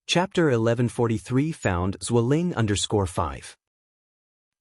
Chapter 1143 found Zhualing_5.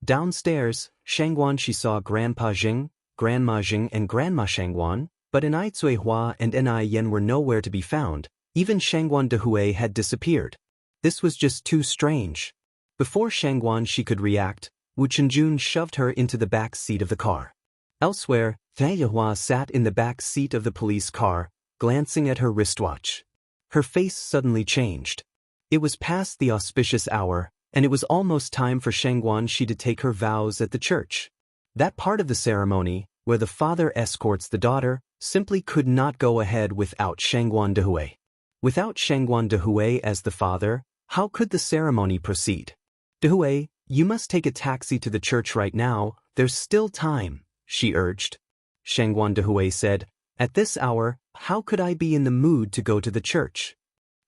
Downstairs, Shangguan she saw Grandpa Jing, Grandma Jing and Grandma Shangguan, but Enai Cuihua and Enai Yen were nowhere to be found. Even Shangguan Dehui had disappeared. This was just too strange. Before Shangguan she could react, Wu Chenjun shoved her into the back seat of the car. Elsewhere, Taiyahua sat in the back seat of the police car, glancing at her wristwatch. Her face suddenly changed. It was past the auspicious hour, and it was almost time for Shangguan she to take her vows at the church. That part of the ceremony, where the father escorts the daughter, simply could not go ahead without Shangguan Dehui. Without Shangguan Dehui as the father, how could the ceremony proceed? Dehui, you must take a taxi to the church right now, there's still time, she urged. Shangguan Dehui said, at this hour, how could I be in the mood to go to the church?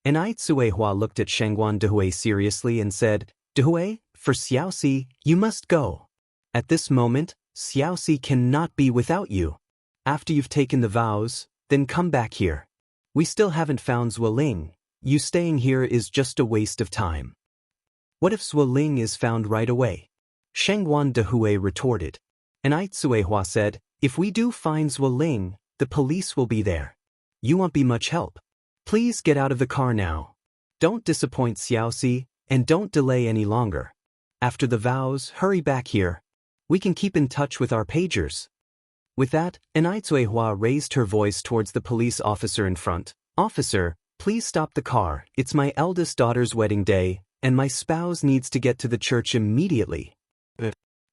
Enai Cuihua looked at Shangguan Dehui seriously and said, Dehui, for Xiaoxi, you must go. At this moment, Xiaoxi cannot be without you. After you've taken the vows, then come back here. We still haven't found Zhualing. You staying here is just a waste of time. What if Zhualing is found right away? Shangguan Dehui retorted. Enai Cuihua said, if we do find Zhualing, the police will be there. You won't be much help. Please get out of the car now. Don't disappoint Xiaoxi, and don't delay any longer. After the vows, hurry back here. We can keep in touch with our pagers. With that, Enai Cuihua raised her voice towards the police officer in front. Officer, please stop the car. It's my eldest daughter's wedding day, and my spouse needs to get to the church immediately.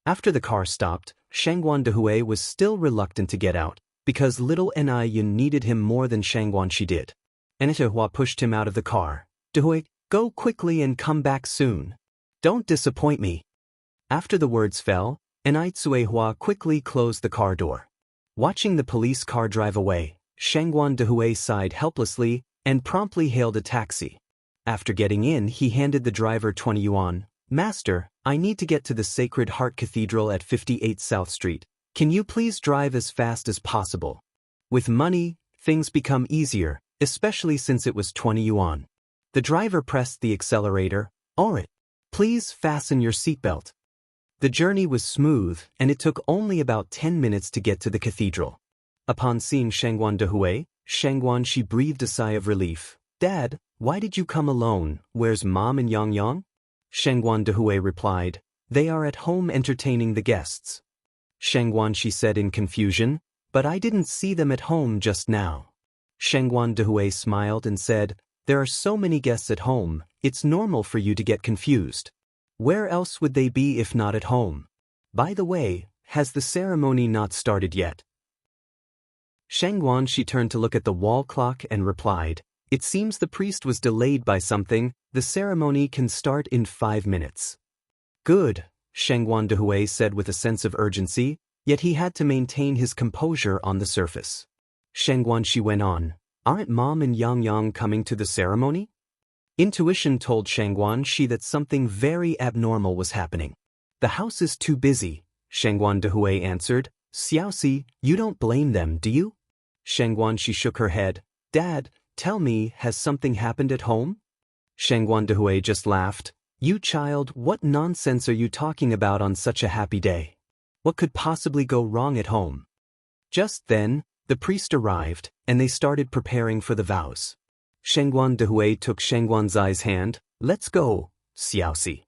After the car stopped, Shangguan Dehui was still reluctant to get out, because little Enai Yun needed him more than Shangguan she did. Enai Cuihua pushed him out of the car. Dehui, go quickly and come back soon. Don't disappoint me. After the words fell, Enai Cuihua quickly closed the car door. Watching the police car drive away, Shangguan Dehui sighed helplessly and promptly hailed a taxi. After getting in, he handed the driver 20 yuan. Master, I need to get to the Sacred Heart Cathedral at 58 South Street. Can you please drive as fast as possible? With money, things become easier, especially since it was 20 yuan. The driver pressed the accelerator. Alright. Please fasten your seatbelt. The journey was smooth, and it took only about 10 minutes to get to the cathedral. Upon seeing Shangguan Dehui, Shangguan she breathed a sigh of relief. Dad, why did you come alone? Where's Mom and Yang Yang? Shangguan Dehui replied, they are at home entertaining the guests. Shangguan she said in confusion, but I didn't see them at home just now. Shangguan Dehui smiled and said, there are so many guests at home, it's normal for you to get confused. Where else would they be if not at home? By the way, has the ceremony not started yet? Shangguan she turned to look at the wall clock and replied, it seems the priest was delayed by something, the ceremony can start in 5 minutes. Good, Shangguan Dehui said with a sense of urgency, yet he had to maintain his composure on the surface. Shangguan she went on, aren't Mom and Yang Yang coming to the ceremony? Intuition told Shangguan she that something very abnormal was happening. The house is too busy, Shangguan Dehui answered. Xiaoxi, you don't blame them, do you? Shangguan she shook her head. Dad, tell me, has something happened at home? Shangguan Dehui just laughed. You child, what nonsense are you talking about on such a happy day? What could possibly go wrong at home? Just then, the priest arrived, and they started preparing for the vows. Shangguan Dehui took Shangguan Zai's hand. Let's go, Xiaoxi.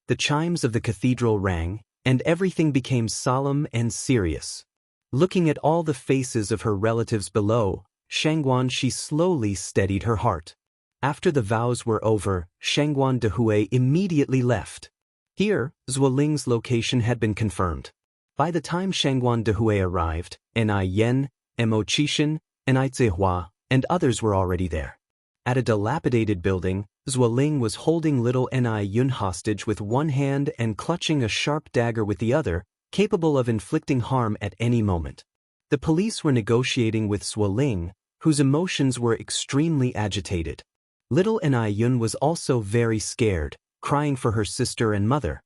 The chimes of the cathedral rang, and everything became solemn and serious. Looking at all the faces of her relatives below, Shangguan she slowly steadied her heart. After the vows were over, Shangguan Dehui immediately left. Here, Zhualing's location had been confirmed. By the time Shangguan Dehui arrived, Enai Yen, Mo Qishan, Enai Cuihua, and others were already there. At a dilapidated building, Zhualing was holding little Enai Yun hostage with one hand and clutching a sharp dagger with the other, capable of inflicting harm at any moment. The police were negotiating with Zhualing, whose emotions were extremely agitated. Little Enai Yun was also very scared, crying for her sister and mother.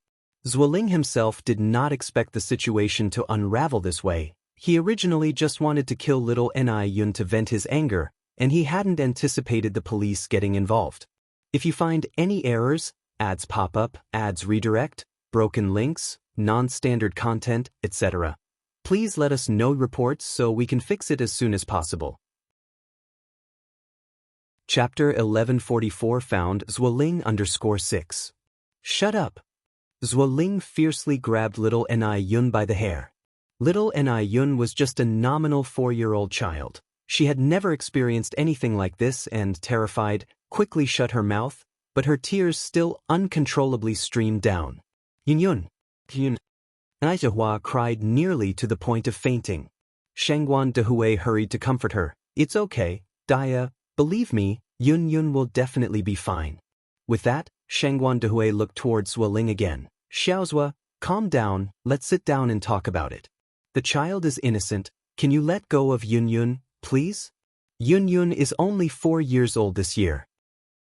Zhualing himself did not expect the situation to unravel this way. He originally just wanted to kill little Enai Yun to vent his anger, and he hadn't anticipated the police getting involved. If you find any errors, ads pop up, ads redirect, broken links, non-standard content, etc., please let us know reports so we can fix it as soon as possible. Chapter 1144 found Zhuoling_6. Shut up. Zhuoling fiercely grabbed little Ni Yun by the hair. Little Ni Yun was just a nominal 4-year-old child. She had never experienced anything like this and, terrified, quickly shut her mouth, but her tears still uncontrollably streamed down. Yun. Aizhihua cried nearly to the point of fainting. Shangguan Dehui hurried to comfort her. It's okay, Dia, believe me, Yun will definitely be fine. With that, Shangguan Dehui looked towards Zhuoling again. Xiaozhua, calm down, let's sit down and talk about it. The child is innocent, can you let go of Yun, please? Yun is only 4 years old this year.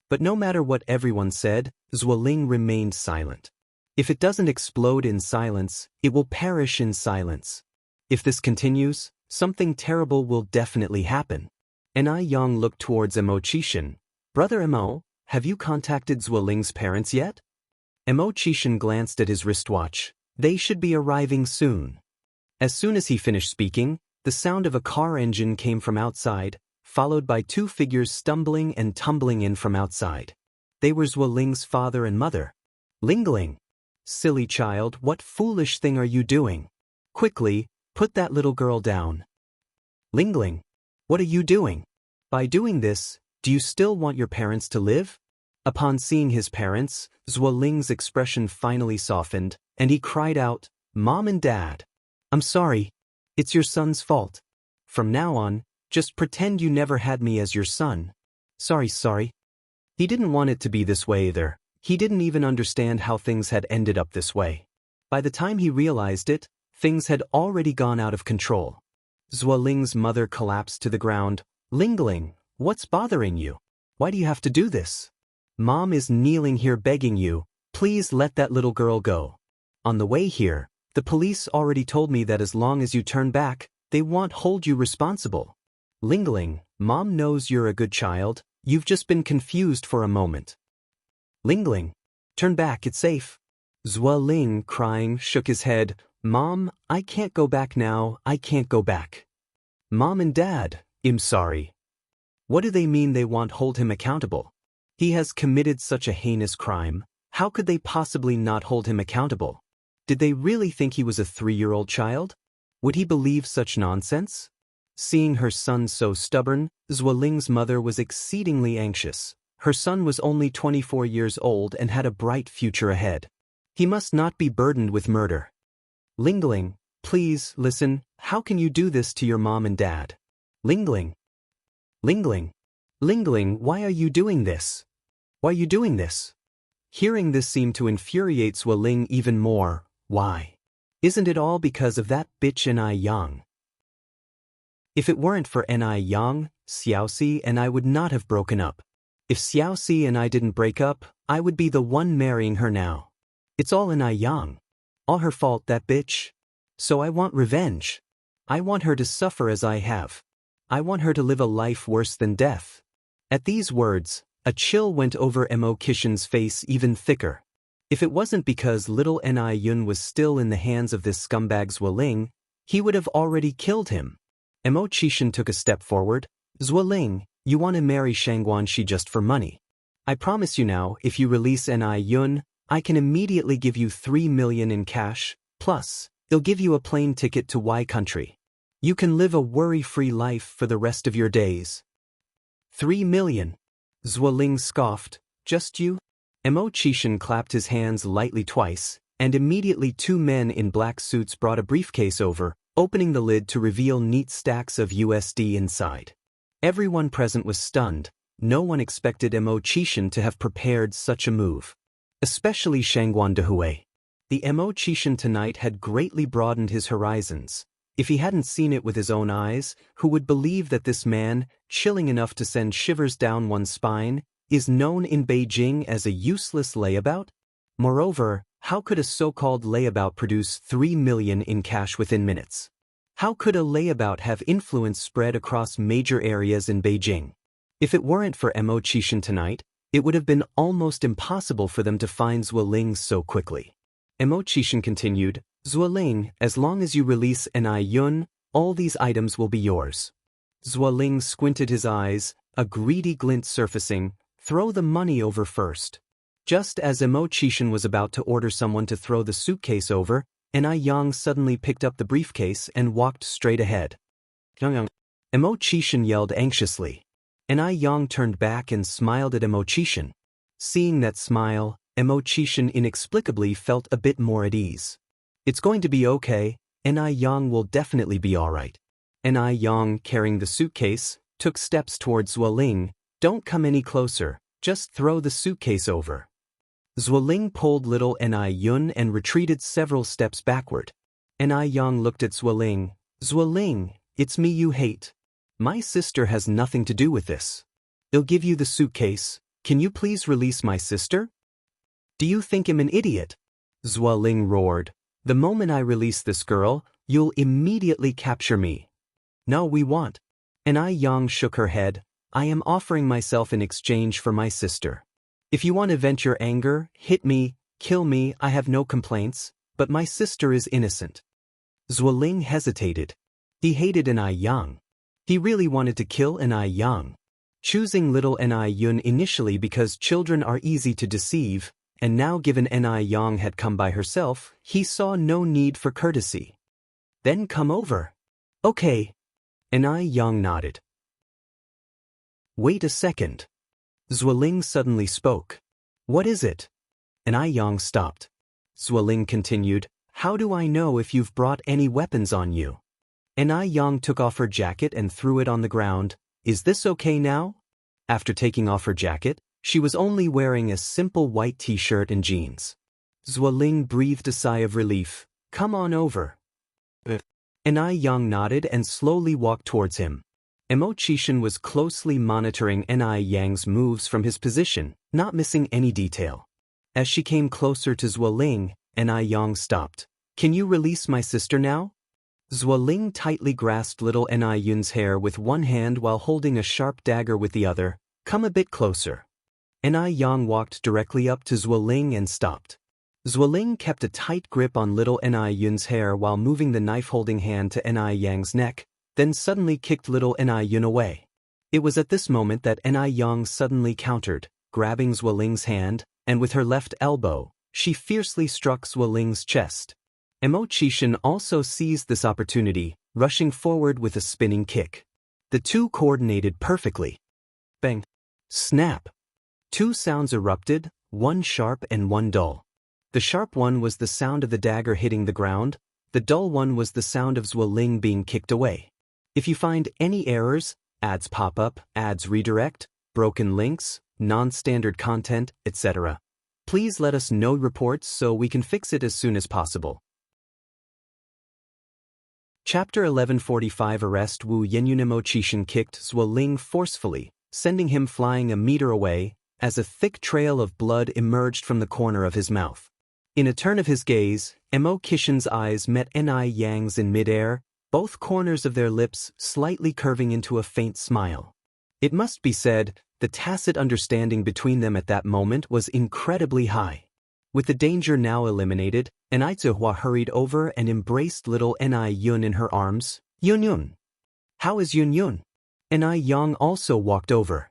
But no matter what everyone said, Zhuoling remained silent. If it doesn't explode in silence, it will perish in silence. If this continues, something terrible will definitely happen. Ni Yang looked towards Emo Qishan. Brother Emo, have you contacted Zhuoling's parents yet? Emo Qishan glanced at his wristwatch. They should be arriving soon. As soon as he finished speaking, the sound of a car engine came from outside, followed by 2 figures stumbling and tumbling in from outside. They were Zhuoling's father and mother. Lingling. Silly child, what foolish thing are you doing? Quickly, put that little girl down. Lingling. What are you doing? By doing this, do you still want your parents to live? Upon seeing his parents, Zhuoling's expression finally softened, and he cried out, Mom and Dad. I'm sorry. It's your son's fault. From now on, just pretend you never had me as your son. Sorry. He didn't want it to be this way either. He didn't even understand how things had ended up this way. By the time he realized it, things had already gone out of control. Zhuoling's mother collapsed to the ground. Lingling, what's bothering you? Why do you have to do this? Mom is kneeling here begging you, please let that little girl go. On the way here, the police already told me that as long as you turn back, they won't hold you responsible. Lingling, Mom knows you're a good child, you've just been confused for a moment. Lingling, turn back, it's safe. Zhuoling, crying, shook his head. Mom, I can't go back now, I can't go back. Mom and Dad, I'm sorry. What do they mean they won't hold him accountable? He has committed such a heinous crime, how could they possibly not hold him accountable? Did they really think he was a 3-year-old child? Would he believe such nonsense? Seeing her son so stubborn, Zhuoling's mother was exceedingly anxious. Her son was only 24 years old and had a bright future ahead. He must not be burdened with murder. Lingling, please, listen, how can you do this to your mom and dad? Lingling, why are you doing this? Why are you doing this? Hearing this seemed to infuriate Zhuoling even more. Why? Isn't it all because of that bitch Ni Yang? If it weren't for Ni Yang, Xiaoxi and I would not have broken up. If Xiaoxi and I didn't break up, I would be the one marrying her now. It's all Ni Yang. All her fault, that bitch. So I want revenge. I want her to suffer as I have. I want her to live a life worse than death. At these words, a chill went over Emo Qishan's face even thicker. If it wasn't because little Ni Yun was still in the hands of this scumbag Zhuoling, he would have already killed him. Emo Qishan took a step forward. Zhuoling, you want to marry Shangguan Shi just for money. I promise you now, if you release Ni Yun, I can immediately give you 3 million in cash, plus, they'll give you a plane ticket to Y country. You can live a worry-free life for the rest of your days. 3 million. Zhuoling scoffed. Just you? Emo Qishan clapped his hands lightly twice, and immediately 2 men in black suits brought a briefcase over, opening the lid to reveal neat stacks of USD inside. Everyone present was stunned. No one expected Emo Qishan to have prepared such a move. Especially Shangguan Dehui. The Emo Qishan tonight had greatly broadened his horizons. If he hadn't seen it with his own eyes, who would believe that this man, chilling enough to send shivers down one's spine, is known in Beijing as a useless layabout? Moreover, how could a so-called layabout produce 3 million in cash within minutes? How could a layabout have influence spread across major areas in Beijing? If it weren't for Emo Qishan tonight, It would have been almost impossible for them to find Zueling so quickly. Emo Qishan continued, Zueling, as long as you release Ni Yun, all these items will be yours. Zueling squinted his eyes, a greedy glint surfacing. Throw the money over first. Just as Emo Qishan was about to order someone to throw the suitcase over, Ni Yang suddenly picked up the briefcase and walked straight ahead. Emo Qishan yelled anxiously. Ni Yang turned back and smiled at Emo Qishan. Seeing that smile, Emo Qishan inexplicably felt a bit more at ease. It's going to be okay, Ni Yang will definitely be alright. Ni Yang, carrying the suitcase, took steps towards Zueling. Don't come any closer, just throw the suitcase over. Zueling pulled little Ni Yun and retreated several steps backward. Ni Yang looked at Zueling. Zueling, it's me you hate. My sister has nothing to do with this. I'll give you the suitcase. Can you please release my sister? Do you think I'm an idiot? Zueling roared. The moment I release this girl, you'll immediately capture me. No, we won't. Ni Yang shook her head. I am offering myself in exchange for my sister. If you want to vent your anger, hit me, kill me, I have no complaints, but my sister is innocent. Zueling hesitated. He hated Ni Yang. He really wanted to kill Ni Yang. Choosing little Ni Yun initially because children are easy to deceive, and now given Ni Yang had come by herself, he saw no need for courtesy. Then come over. Okay. Ni Yang nodded. Wait a second. Zueling suddenly spoke. What is it? Ni Yang stopped. Zueling continued, how do I know if you've brought any weapons on you? Ni Yang took off her jacket and threw it on the ground. Is this okay now? After taking off her jacket, she was only wearing a simple white t-shirt and jeans. Zueling breathed a sigh of relief. Come on over. Ni Yang nodded and slowly walked towards him. Emo Qishan was closely monitoring Ni Yang's moves from his position, not missing any detail. As she came closer to Zueling, Ni Yang stopped. Can you release my sister now? Zueling tightly grasped little Ni Yun's hair with one hand while holding a sharp dagger with the other. Come a bit closer. Ni Yang walked directly up to Zueling and stopped. Zueling kept a tight grip on little Ni Yun's hair while moving the knife-holding hand to Ni Yang's neck, then suddenly kicked little Ni Yun away. It was at this moment that Ni Yang suddenly countered, grabbing Zueling's hand, and with her left elbow, she fiercely struck Zueling's chest. Emo Qishan also seized this opportunity, rushing forward with a spinning kick. The two coordinated perfectly. Bang! Snap! Two sounds erupted, one sharp and one dull. The sharp one was the sound of the dagger hitting the ground, the dull one was the sound of Zueling being kicked away. If you find any errors, ads pop up, ads redirect, broken links, non-standard content, etc., please let us know reports so we can fix it as soon as possible. Chapter 1145 Arrest Wu Yenyun. Emo Qishan kicked Zueling forcefully, sending him flying a meter away, as a thick trail of blood emerged from the corner of his mouth. In a turn of his gaze, Emo Qishan's eyes met Ni Yang's in midair, both corners of their lips slightly curving into a faint smile. It must be said, the tacit understanding between them at that moment was incredibly high. With the danger now eliminated, Ni Zihua hurried over and embraced little Ni Yun in her arms. Yun Yun. How is Yun Yun? Ni Yang also walked over.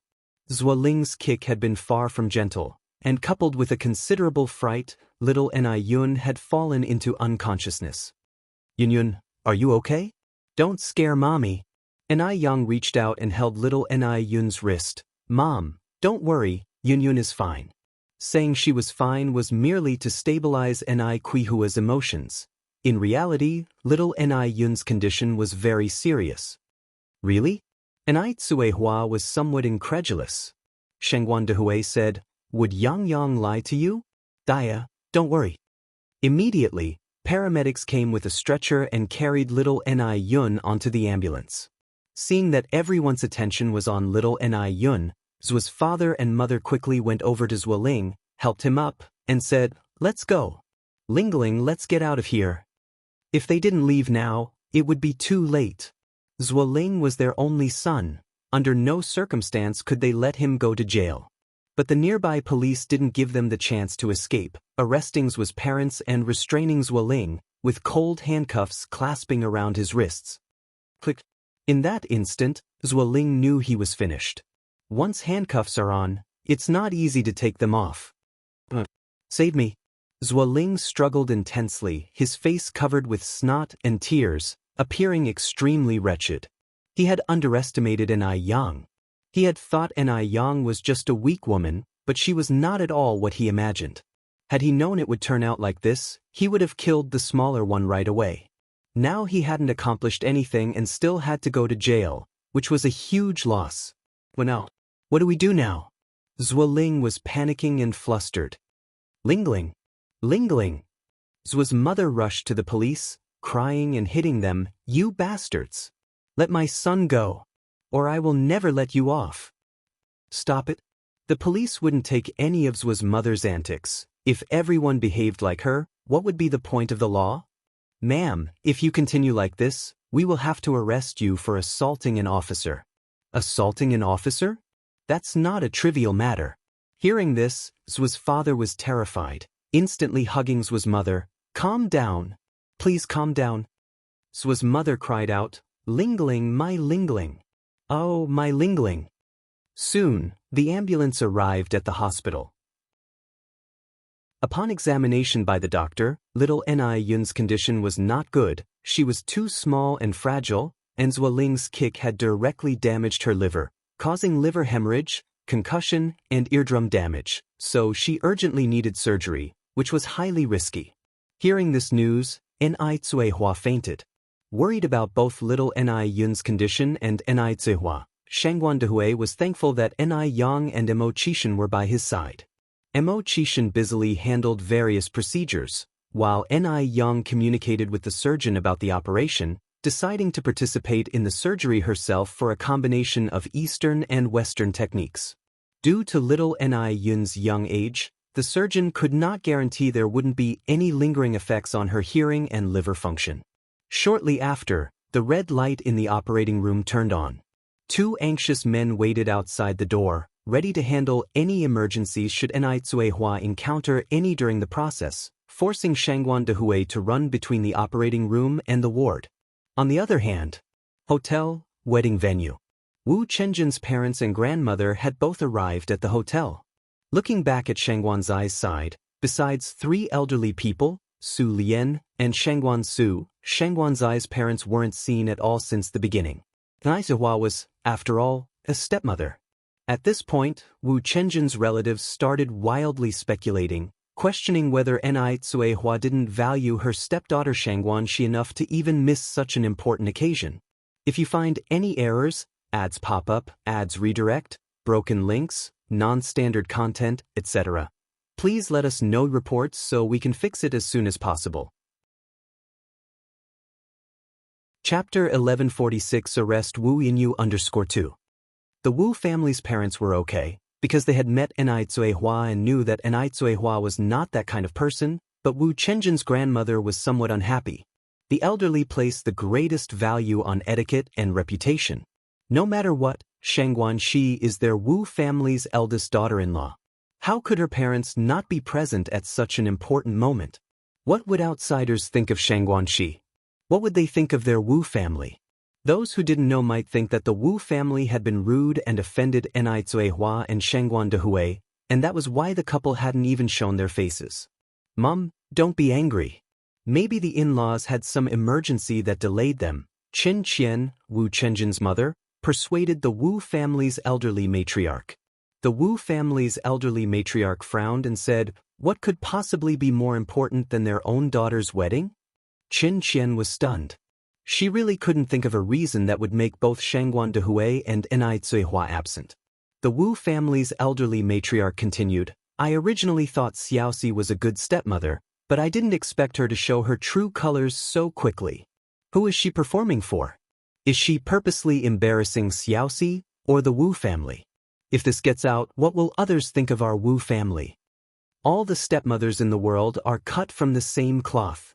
Zueling's kick had been far from gentle, and coupled with a considerable fright, little Ni Yun had fallen into unconsciousness. Yun Yun, are you okay? Don't scare mommy. Ni Yang reached out and held little Ni Yun's wrist. Mom, don't worry, Yun Yun is fine. Saying she was fine was merely to stabilize Ni Qihua's emotions. In reality, little Ni Yun's condition was very serious. Really? Ni Tsuehua was somewhat incredulous. Shengguan Dehui said, Would Yang Yang lie to you? Dia, don't worry. Immediately, paramedics came with a stretcher and carried little Ni Yun onto the ambulance. Seeing that everyone's attention was on little Ni Yun, Zu's father and mother quickly went over to Zueling, helped him up, and said, Let's go. Lingling, let's get out of here. If they didn't leave now, it would be too late. Zueling was their only son. Under no circumstance could they let him go to jail. But the nearby police didn't give them the chance to escape, arresting Zhu's parents and restraining Zhuoling, with cold handcuffs clasping around his wrists. Click. In that instant, Zhuoling knew he was finished. Once handcuffs are on, it's not easy to take them off. Save me. Zhuoling struggled intensely, his face covered with snot and tears, appearing extremely wretched. He had underestimated Enai Yang. He had thought Enai Yang was just a weak woman, but she was not at all what he imagined. Had he known it would turn out like this, he would have killed the smaller one right away. Now he hadn't accomplished anything and still had to go to jail, which was a huge loss. Well now, what do we do now? Zhuoling was panicking and flustered. Lingling! Lingling! Zhu's mother rushed to the police, crying and hitting them, "You bastards! Let my son go, or I will never let you off." Stop it. The police wouldn't take any of Zhu's mother's antics. If everyone behaved like her, what would be the point of the law? "Ma'am, if you continue like this, we will have to arrest you for assaulting an officer." Assaulting an officer? That's not a trivial matter. Hearing this, Zhu's father was terrified, instantly hugging Zhu's mother. "Calm down. Please calm down." Zhu's mother cried out, "Lingling, my Lingling. Oh, my Lingling." Soon, the ambulance arrived at the hospital. Upon examination by the doctor, little Enai Yun's condition was not good. She was too small and fragile, and Zhuoling's kick had directly damaged her liver, causing liver hemorrhage, concussion, and eardrum damage, so she urgently needed surgery, which was highly risky. Hearing this news, Enai Cuihua fainted. Worried about both little Enai Yun's condition and Enai Cuihua, Shangguan Dehui was thankful that Enai Yang and Mo Qishan were by his side. Mo Qishan busily handled various procedures, while Enai Yang communicated with the surgeon about the operation, deciding to participate in the surgery herself for a combination of Eastern and Western techniques. Due to little Enai Yun's young age, the surgeon could not guarantee there wouldn't be any lingering effects on her hearing and liver function. Shortly after, the red light in the operating room turned on. Two anxious men waited outside the door, ready to handle any emergencies should Enai Cuihua encounter any during the process, forcing Shangguan Dehui to run between the operating room and the ward. On the other hand, hotel, wedding venue. Wu Chenjin's parents and grandmother had both arrived at the hotel. Looking back at Shangguan Zai's side, besides three elderly people, Su Lian and Shangguan Su, Shangguan Zai's parents weren't seen at all since the beginning. Enai Cuihua was, after all, a stepmother. At this point, Wu Chenjin's relatives started wildly speculating, questioning whether Enai Cuihua didn't value her stepdaughter Shangguan Shi enough to even miss such an important occasion. If you find any errors, ads pop up, ads redirect, broken links, non-standard content, etc., please let us know reports so we can fix it as soon as possible. Chapter 1146 Arrest Wu Yinyu _2. The Wu family's parents were okay, because they had met Enai Cuihua and knew that Enai Cuihua was not that kind of person, but Wu Chenjin's grandmother was somewhat unhappy. The elderly placed the greatest value on etiquette and reputation. No matter what, Shangguan Shi is their Wu family's eldest daughter-in-law. How could her parents not be present at such an important moment? What would outsiders think of Shangguan Shi? What would they think of their Wu family? Those who didn't know might think that the Wu family had been rude and offended Enai Cuihua and Shangguan Dehui, and that was why the couple hadn't even shown their faces. Mom, don't be angry. Maybe the in-laws had some emergency that delayed them. Qin Qian, Wu Chenjin's mother, persuaded the Wu family's elderly matriarch. The Wu family's elderly matriarch frowned and said, "What could possibly be more important than their own daughter's wedding?" Qin Qian was stunned. She really couldn't think of a reason that would make both Shangguan Dehui and Enai Cuihua absent. The Wu family's elderly matriarch continued, "I originally thought Xiaoxi was a good stepmother, but I didn't expect her to show her true colors so quickly. Who is she performing for? Is she purposely embarrassing Xiaoxi or the Wu family? If this gets out, what will others think of our Wu family? All the stepmothers in the world are cut from the same cloth."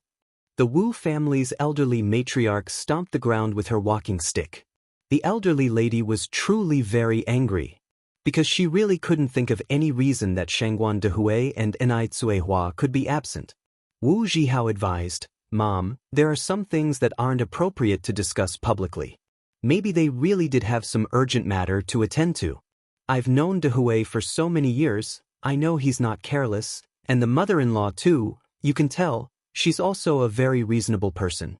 The Wu family's elderly matriarch stomped the ground with her walking stick. The elderly lady was truly very angry. because she really couldn't think of any reason that Shangguan Dehui and Enai Tsuehua could be absent. Wu Zhihao advised, "Mom, there are some things that aren't appropriate to discuss publicly. Maybe they really did have some urgent matter to attend to. I've known Dehui for so many years, I know he's not careless, and the mother-in-law too, you can tell, she's also a very reasonable person."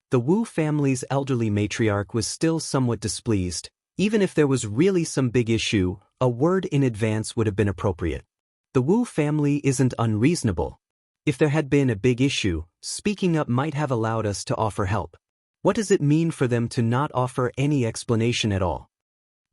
The Wu family's elderly matriarch was still somewhat displeased. Even if there was really some big issue, a word in advance would have been appropriate. The Wu family isn't unreasonable. If there had been a big issue, speaking up might have allowed us to offer help. What does it mean for them to not offer any explanation at all?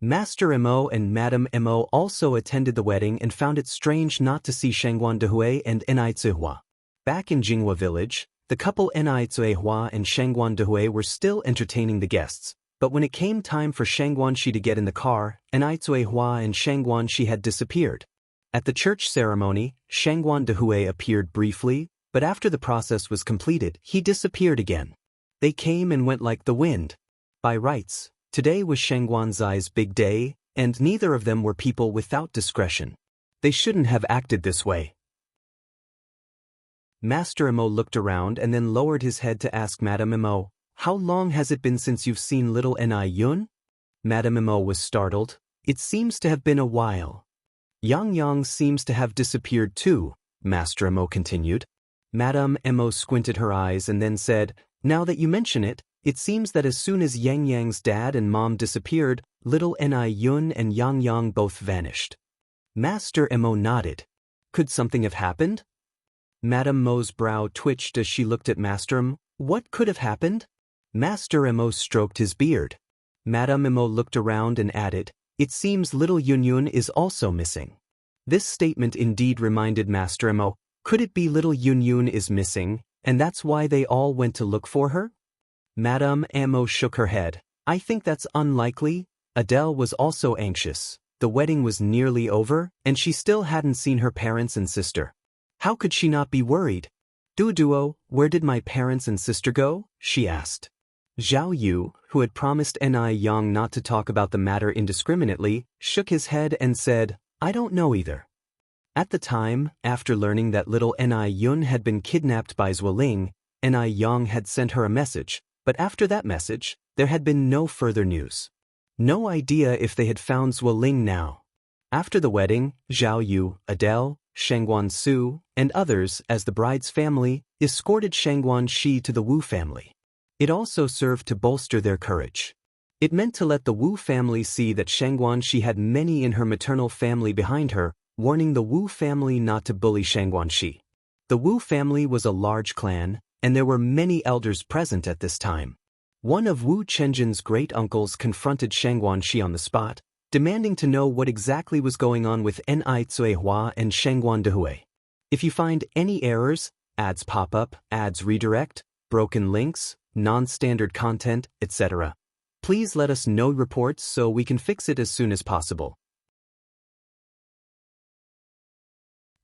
Master Mo and Madame Mo also attended the wedding and found it strange not to see Shangguan Dehui and Enai Tsuehua. Back in Jinghua village, the couple Enai Tsuehua and Shangguan Dehui were still entertaining the guests. But when it came time for Shangguan Shi to get in the car, Enai Tsuehua and Shangguan Shi had disappeared. At the church ceremony, Shangguan Dehui appeared briefly, but after the process was completed, he disappeared again. They came and went like the wind. By rights, today was Shangguan Zai's big day, and neither of them were people without discretion. They shouldn't have acted this way. Master Mo looked around and then lowered his head to ask Madame Mo, "How long has it been since you've seen little Enai Yun?" Madame Mo was startled. "It seems to have been a while." "Yang Yang seems to have disappeared too," Master Mo continued. Madame Mo squinted her eyes and then said, "Now that you mention it, it seems that as soon as Yang Yang's dad and mom disappeared, little Enai Yun and Yang Yang both vanished." Master Mo nodded. "Could something have happened?" Madame Mo's brow twitched as she looked at Master M. "What could have happened?" Master Mo stroked his beard. Madame Mo looked around and added, "It seems little Yun Yun is also missing." This statement indeed reminded Master Mo, could it be little Yun Yun is missing, and that's why they all went to look for her? Madame Mo shook her head. "I think that's unlikely." Adele was also anxious. The wedding was nearly over, and she still hadn't seen her parents and sister. How could she not be worried? "Duo, where did my parents and sister go?" she asked. Zhao Yu, who had promised Enai Yang not to talk about the matter indiscriminately, shook his head and said, "I don't know either." At the time, after learning that little Enai Yun had been kidnapped by Zueling, Enai Yang had sent her a message, but after that message, there had been no further news. No idea if they had found Zueling now. After the wedding, Zhao Yu, Adele, Shangguan Su, and others, as the bride's family, escorted Shangguan Shi to the Wu family. It also served to bolster their courage. It meant to let the Wu family see that Shangguan Shi had many in her maternal family behind her, warning the Wu family not to bully Shangguan Shi. The Wu family was a large clan, and there were many elders present at this time. One of Wu Chenjin's great-uncles confronted Shangguan Shi on the spot, demanding to know what exactly was going on with Enai Tsuehua and Shangguan Dehui. "If you find any errors, ads pop up, ads redirect, broken links, non-standard content, etc. please let us know reports so we can fix it as soon as possible."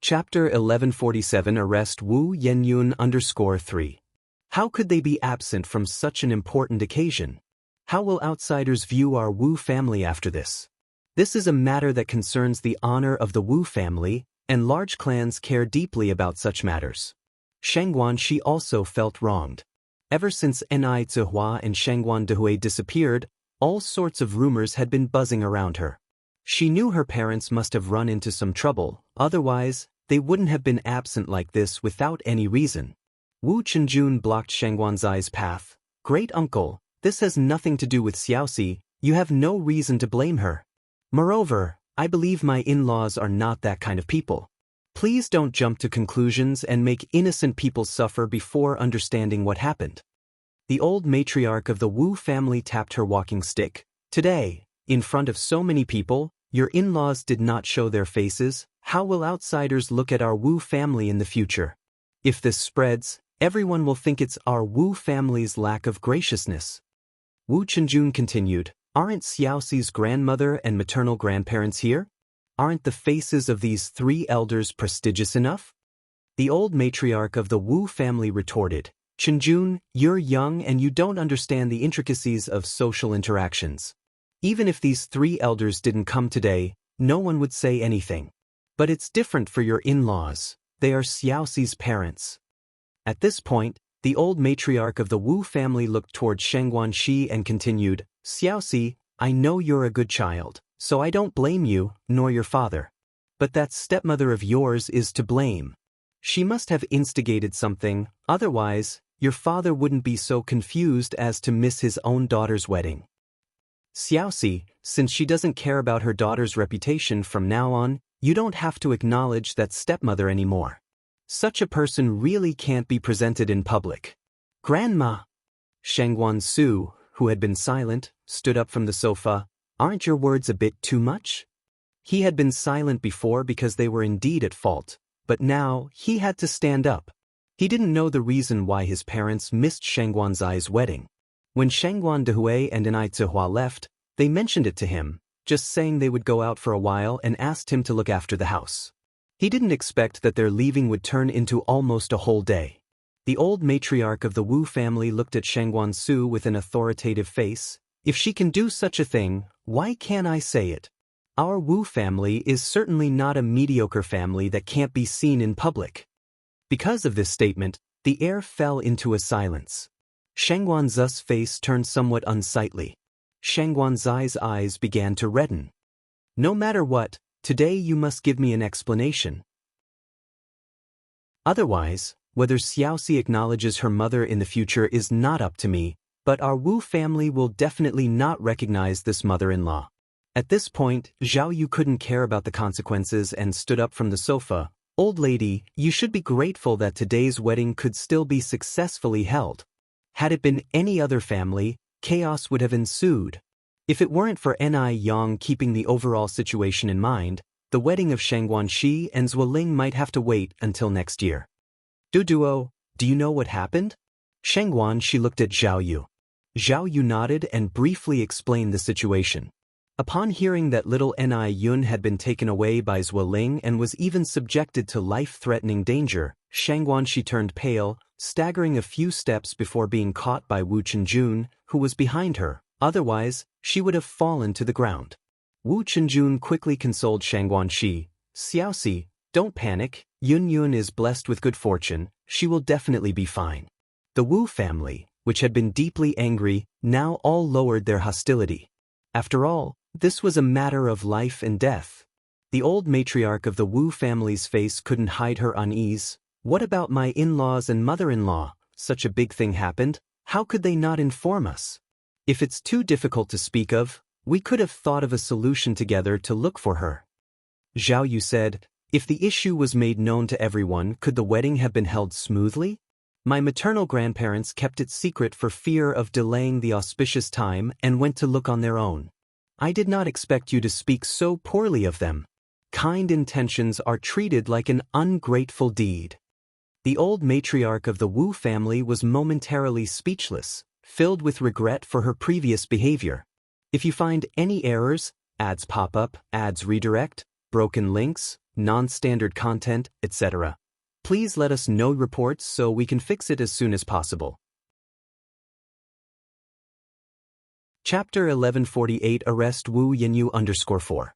Chapter 1147 Arrest Wu Yenyun _3. How could they be absent from such an important occasion? How will outsiders view our Wu family after this? This is a matter that concerns the honor of the Wu family, and large clans care deeply about such matters. Shangguan Shi also felt wronged. Ever since Enai Tsuehua and Shangguan Dehui disappeared, all sorts of rumors had been buzzing around her. She knew her parents must have run into some trouble, otherwise, they wouldn't have been absent like this without any reason. Wu Chenjun blocked Shangguan Zai's path. "Great uncle, this has nothing to do with Xiaoxi, you have no reason to blame her. Moreover, I believe my in-laws are not that kind of people. Please don't jump to conclusions and make innocent people suffer before understanding what happened." The old matriarch of the Wu family tapped her walking stick. "Today, in front of so many people, your in-laws did not show their faces. How will outsiders look at our Wu family in the future? If this spreads, everyone will think it's our Wu family's lack of graciousness." Wu Chenjun continued, "Aren't Xiaoxi's grandmother and maternal grandparents here? Aren't the faces of these three elders prestigious enough?" The old matriarch of the Wu family retorted, "Chenjun, you're young and you don't understand the intricacies of social interactions. Even if these three elders didn't come today, no one would say anything. But it's different for your in-laws. They are Xiaoxi's parents. At this point, the old matriarch of the Wu family looked toward Shangguanxi and continued, Xiaoxi, I know you're a good child, so I don't blame you, nor your father. But that stepmother of yours is to blame. She must have instigated something, otherwise, your father wouldn't be so confused as to miss his own daughter's wedding. Xiaoxi, since she doesn't care about her daughter's reputation from now on, you don't have to acknowledge that stepmother anymore. Such a person really can't be presented in public. Grandma! Shangguan Su, who had been silent, stood up from the sofa. Aren't your words a bit too much? He had been silent before because they were indeed at fault, but now he had to stand up. He didn't know the reason why his parents missed Shangguan Zai's wedding. When Shangguan Dehui and Enai Zihua left, they mentioned it to him, just saying they would go out for a while and asked him to look after the house. He didn't expect that their leaving would turn into almost a whole day. The old matriarch of the Wu family looked at Shangguan Su with an authoritative face. If she can do such a thing, why can't I say it? Our Wu family is certainly not a mediocre family that can't be seen in public. Because of this statement, the air fell into a silence. Shangguan Zu's face turned somewhat unsightly. Shangguan Zai's eyes began to redden. No matter what, today you must give me an explanation. Otherwise, whether Xiaoxi acknowledges her mother in the future is not up to me, but our Wu family will definitely not recognize this mother-in-law. At this point, Zhao Yu couldn't care about the consequences and stood up from the sofa. Old lady, you should be grateful that today's wedding could still be successfully held. Had it been any other family, chaos would have ensued. If it weren't for Ni Yang keeping the overall situation in mind, the wedding of Shangguanxi and Zuoling might have to wait until next year. Duduo, do you know what happened? Shangguanxi looked at Zhao Yu. Zhao Yu nodded and briefly explained the situation. Upon hearing that little Ni Yun had been taken away by Zuoling and was even subjected to life-threatening danger, Shangguanxi turned pale, staggering a few steps before being caught by Wu Chenjun, who was behind her. Otherwise, she would have fallen to the ground. Wu Chenjun quickly consoled Shangguanxi. Xiaoxi, don't panic, Yun Yun is blessed with good fortune, she will definitely be fine. The Wu family, which had been deeply angry, now all lowered their hostility. After all, this was a matter of life and death. The old matriarch of the Wu family's face couldn't hide her unease. What about my in-laws and mother-in-law? Such a big thing happened, how could they not inform us? If it's too difficult to speak of, we could have thought of a solution together to look for her. Zhao Yu said, if the issue was made known to everyone, could the wedding have been held smoothly? My maternal grandparents kept it secret for fear of delaying the auspicious time and went to look on their own. I did not expect you to speak so poorly of them. Kind intentions are treated like an ungrateful deed. The old matriarch of the Wu family was momentarily speechless, filled with regret for her previous behavior. If you find any errors, ads pop up, ads redirect, broken links, non-standard content, etc., please let us know reports so we can fix it as soon as possible. Chapter 1148 Arrest Wu Yanyu _4.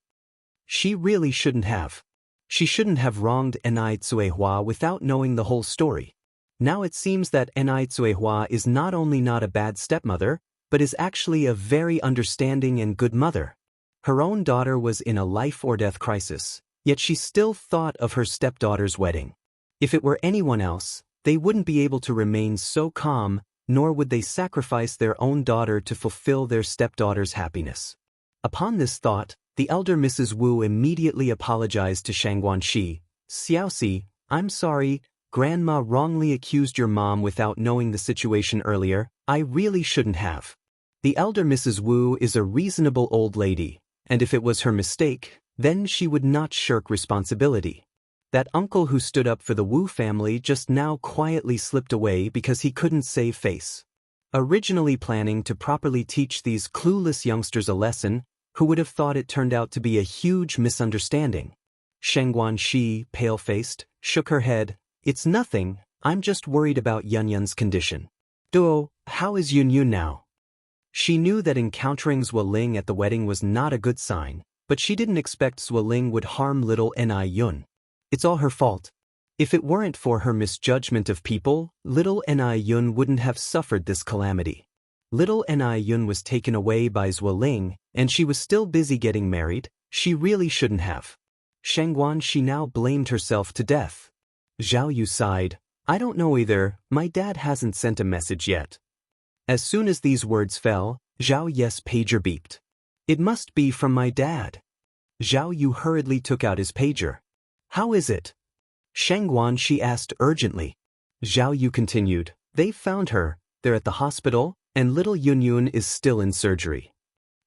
She really shouldn't have. She shouldn't have wronged Enai Zuehua without knowing the whole story. Now it seems that Enai Zuehua is not only not a bad stepmother, but is actually a very understanding and good mother. Her own daughter was in a life-or-death crisis, yet she still thought of her stepdaughter's wedding. If it were anyone else, they wouldn't be able to remain so calm, nor would they sacrifice their own daughter to fulfill their stepdaughter's happiness. Upon this thought, the elder Mrs. Wu immediately apologized to Shangguanxi. Xiaoxi, I'm sorry, Grandma wrongly accused your mom without knowing the situation earlier. I really shouldn't have. The elder Mrs. Wu is a reasonable old lady, and if it was her mistake, then she would not shirk responsibility. That uncle who stood up for the Wu family just now quietly slipped away because he couldn't save face. Originally planning to properly teach these clueless youngsters a lesson, who would have thought it turned out to be a huge misunderstanding? Shangguanxi, pale-faced, shook her head. It's nothing, I'm just worried about Yunyun's condition. Duo, how is Yunyun now? She knew that encountering Zuoling at the wedding was not a good sign, But she didn't expect Zueling would harm little Ni Yun. It's all her fault. If it weren't for her misjudgment of people, little Ni Yun wouldn't have suffered this calamity. Little Ni Yun was taken away by Zueling, and she was still busy getting married. She really shouldn't have. Shangguan, she now blamed herself to death. Zhao Yu sighed. I don't know either, my dad hasn't sent a message yet. As soon as these words fell, Zhao Yu's pager beeped. It must be from my dad. Zhao Yu hurriedly took out his pager. How is it? Shangguan, she asked urgently. Zhao Yu continued. They've found her, they're at the hospital, and little Yun Yun is still in surgery.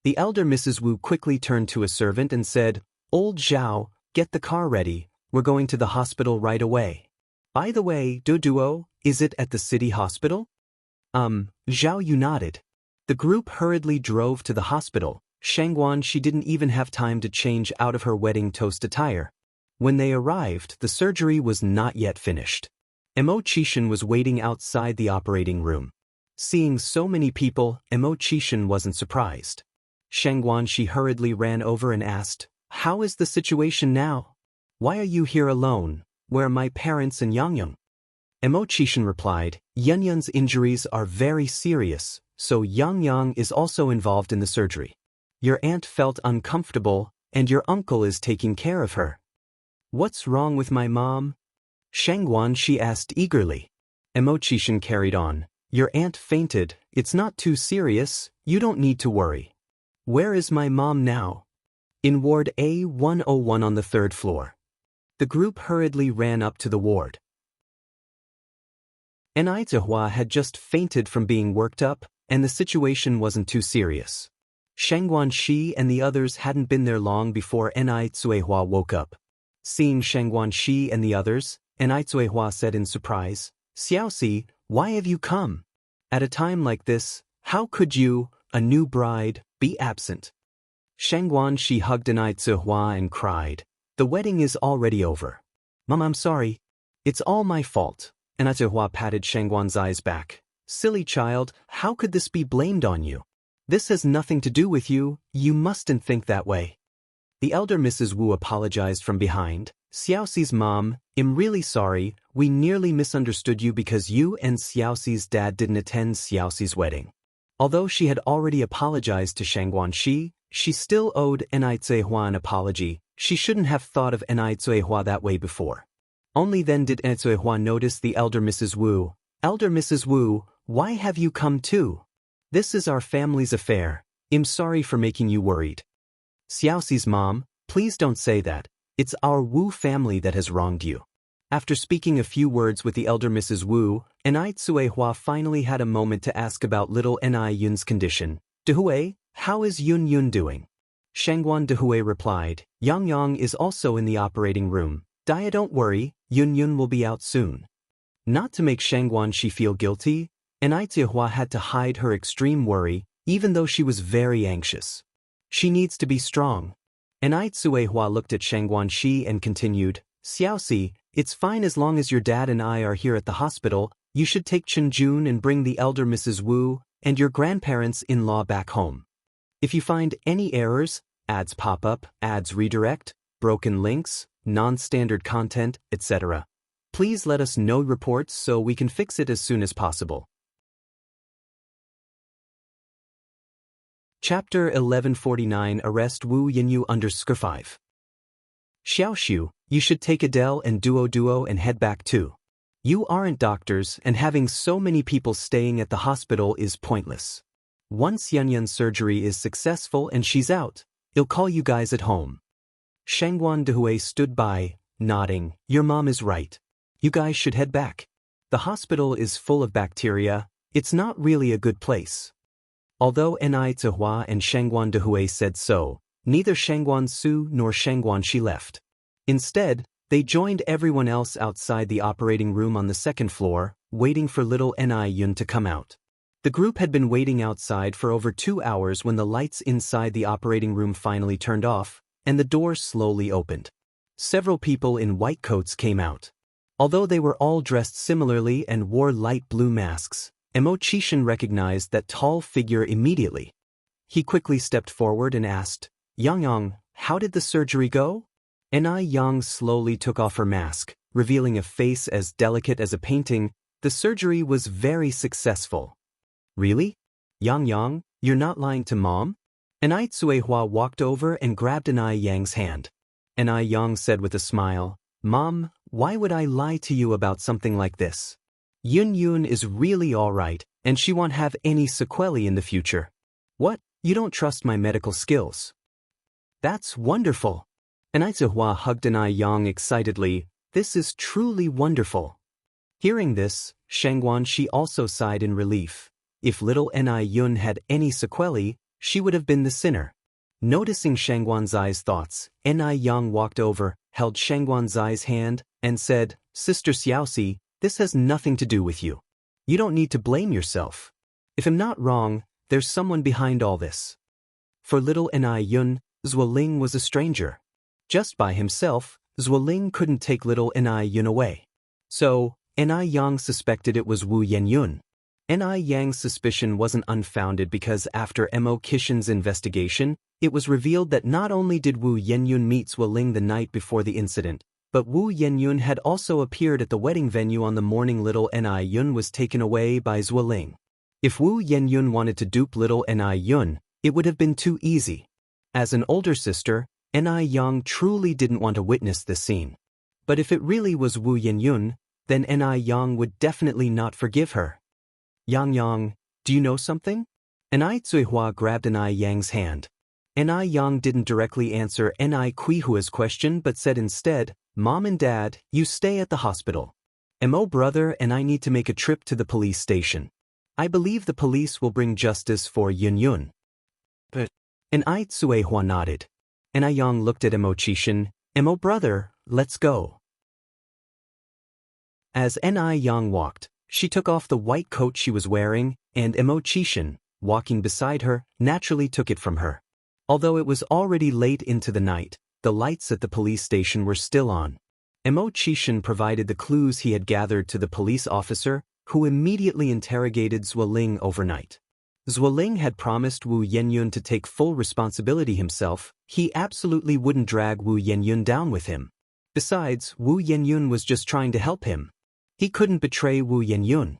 The elder Mrs. Wu quickly turned to a servant and said, Old Zhao, get the car ready, we're going to the hospital right away. By the way, Duo, is it at the city hospital? Zhao Yu nodded. The group hurriedly drove to the hospital. Shangguan, she didn't even have time to change out of her wedding toast attire. When they arrived, the surgery was not yet finished. Mo Qishan was waiting outside the operating room. Seeing so many people, Mo Qishan wasn't surprised. Shangguan, she hurriedly ran over and asked, How is the situation now? Why are you here alone? Where are my parents and Yangyang? Mo Qishan replied, Yunyun's injuries are very serious, so Yangyang is also involved in the surgery. Your aunt felt uncomfortable, and your uncle is taking care of her. What's wrong with my mom? Shangguan, she asked eagerly. Mo Qishan carried on. Your aunt fainted, it's not too serious, you don't need to worry. Where is my mom now? In Ward A101 on the 3rd floor. The group hurriedly ran up to the ward. Ni Zihua had just fainted from being worked up, and the situation wasn't too serious. Shangguan Shi and the others hadn't been there long before Ni Zihua woke up. Seeing Shangguan Shi and the others, Ni Zihua said in surprise, Xiaoxi, why have you come? At a time like this, how could you, a new bride, be absent? Shangguan Shi hugged Ni Zihua and cried, The wedding is already over. Mom, I'm sorry. It's all my fault. Ni Zihua patted Shangguan's eyes back. Silly child, how could this be blamed on you? This has nothing to do with you, you mustn't think that way. The elder Mrs. Wu apologized from behind. Xiaoxi's mom, I'm really sorry, we nearly misunderstood you because you and Xiaoxi's dad didn't attend Xiaoxi's wedding. Although she had already apologized to Shangguan Shi, she still owed Ni Zihua an apology. She shouldn't have thought of Ni Zihua that way before. Only then did Ni Zihua notice the elder Mrs. Wu. Elder Mrs. Wu, why have you come too? This is our family's affair. I'm sorry for making you worried. Xiaoxi's mom, please don't say that. It's our Wu family that has wronged you. After speaking a few words with the elder Mrs. Wu, Ni Zihua finally had a moment to ask about little Ni Yun's condition. Dehui, how is Yun Yun doing? Shangguan Dehui replied, Yang is also in the operating room. Dia, don't worry, Yun Yun will be out soon. Not to make Shangguan Shi feel guilty, Ni Zihua had to hide her extreme worry, even though she was very anxious. She needs to be strong. Ni Zihua looked at Shangguan Shi and continued, Xiaoxi, it's fine as long as your dad and I are here at the hospital. You should take Chenjun and bring the elder Mrs. Wu and your grandparents-in-law back home. If you find any errors, ads pop up, ads redirect, broken links, non-standard content, etc., please let us know reports so we can fix it as soon as possible. Chapter 1149 Arrest Wu Yinyu _5. Xiaoxiu, you should take Adele and Duo and head back too. You aren't doctors and having so many people staying at the hospital is pointless. Once Yunyun's surgery is successful and she's out, he'll call you guys at home. Shangguan Dehui stood by, nodding, your mom is right. You guys should head back. The hospital is full of bacteria, it's not really a good place. Although Ni Zihua and Shangguan Dehui said so, neither Shangguan Su nor Shangguan Shi left. Instead, they joined everyone else outside the operating room on the 2nd floor, waiting for little Ni Yun to come out. The group had been waiting outside for over 2 hours when the lights inside the operating room finally turned off, and the door slowly opened. Several people in white coats came out. Although they were all dressed similarly and wore light blue masks, Mo Qishan recognized that tall figure immediately. He quickly stepped forward and asked, Yang, how did the surgery go? Ni Yang slowly took off her mask, revealing a face as delicate as a painting. The surgery was very successful. Really? Yang, you're not lying to Mom? Ni Tsuehua walked over and grabbed Ni Yang's hand. Ni Yang said with a smile, Mom, why would I lie to you about something like this? Yun is really alright, and she won't have any sequelae in the future. What? You don't trust my medical skills? That's wonderful. Ni Tsuehua hugged Ni Yang excitedly. This is truly wonderful. Hearing this, Shangwan she also sighed in relief. If little Ni Yun had any sequelae, she would have been the sinner. Noticing Shangwan Zai's thoughts, Ni Yang walked over, held Shangwan Zai's hand, and said, Sister Xiaoxi, this has nothing to do with you. You don't need to blame yourself. If I'm not wrong, there's someone behind all this. For little Ni Yun, Zuoling was a stranger. Just by himself, Zuoling couldn't take little Ni Yun away. So, Ni Yang suspected it was Wu Yenyun. Ni Yang's suspicion wasn't unfounded because after Mo Kishin's investigation, it was revealed that not only did Wu Yenyun meet Zuoling the night before the incident, but Wu Yenyun had also appeared at the wedding venue on the morning little Ni Yun was taken away by Zuoling. If Wu Yenyun wanted to dupe little Ni Yun, it would have been too easy. As an older sister, Ni Yang truly didn't want to witness this scene. But if it really was Wu Yenyun, then Ni Yang would definitely not forgive her. Yang, do you know something? Ni Tsuehua grabbed Ni Yang's hand. Ni Yang didn't directly answer Ni Kuihua's question but said instead, Mom and Dad, you stay at the hospital. Mo brother and I need to make a trip to the police station. I believe the police will bring justice for Yun. But Ni Tsuehua nodded. Ni Yang looked at Mo Chishin. Mo brother, let's go. As Ni Yang walked, she took off the white coat she was wearing, and Mo Chishin, walking beside her, naturally took it from her. Although it was already late into the night, the lights at the police station were still on. Mo Chishin provided the clues he had gathered to the police officer, who immediately interrogated Zuoling overnight. Zuoling had promised Wu Yenyun to take full responsibility himself. He absolutely wouldn't drag Wu Yenyun down with him. Besides, Wu Yenyun was just trying to help him. He couldn't betray Wu Yenyun.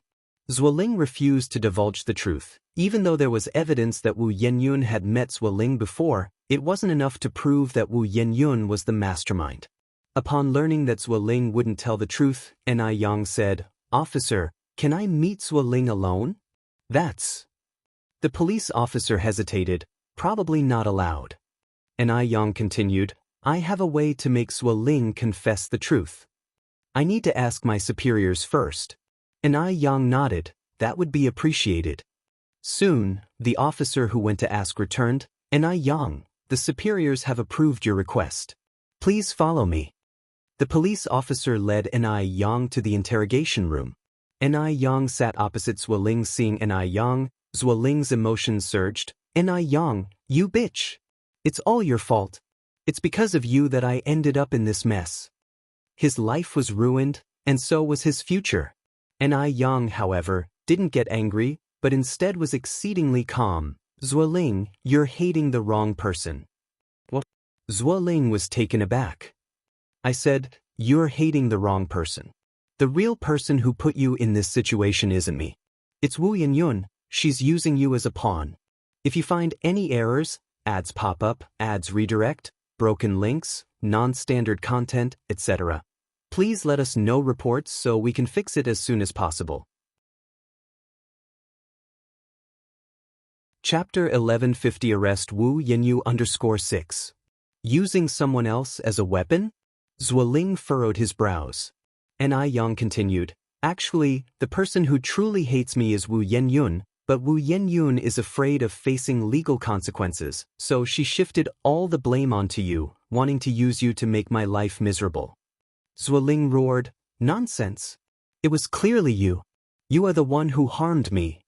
Zuoling refused to divulge the truth. Even though there was evidence that Wu Yenyun had met Zuoling before, it wasn't enough to prove that Wu Yenyun was the mastermind. Upon learning that Zuoling wouldn't tell the truth, Ni Yang said, Officer, can I meet Zuoling alone? That's... The police officer hesitated, probably not allowed. Ni Yang continued, I have a way to make Zuoling confess the truth. I need to ask my superiors first. Ni Yang nodded, that would be appreciated. Soon, the officer who went to ask returned, Ni Yang, the superiors have approved your request. Please follow me. The police officer led Ni Yang to the interrogation room. Ni Yang sat opposite Zuoling. Seeing Ni Yang, Zuoling's emotions surged. Ni Yang, you bitch! It's all your fault. It's because of you that I ended up in this mess. His life was ruined, and so was his future. Ni Yang, however, didn't get angry, but instead was exceedingly calm. Zuoling, you're hating the wrong person. What? Zuoling was taken aback. I said, you're hating the wrong person. The real person who put you in this situation isn't me. It's Wu Yenyun. She's using you as a pawn. If you find any errors, ads pop up, ads redirect, broken links, non-standard content, etc., please let us know reports so we can fix it as soon as possible. Chapter 1150 Arrest Wu Yenyu _6. Using someone else as a weapon? Zuoling furrowed his brows. Ni Yang continued, actually, the person who truly hates me is Wu Yenyun, but Wu Yenyun is afraid of facing legal consequences, so she shifted all the blame onto you, wanting to use you to make my life miserable. Zuoling roared, nonsense. It was clearly you. You are the one who harmed me.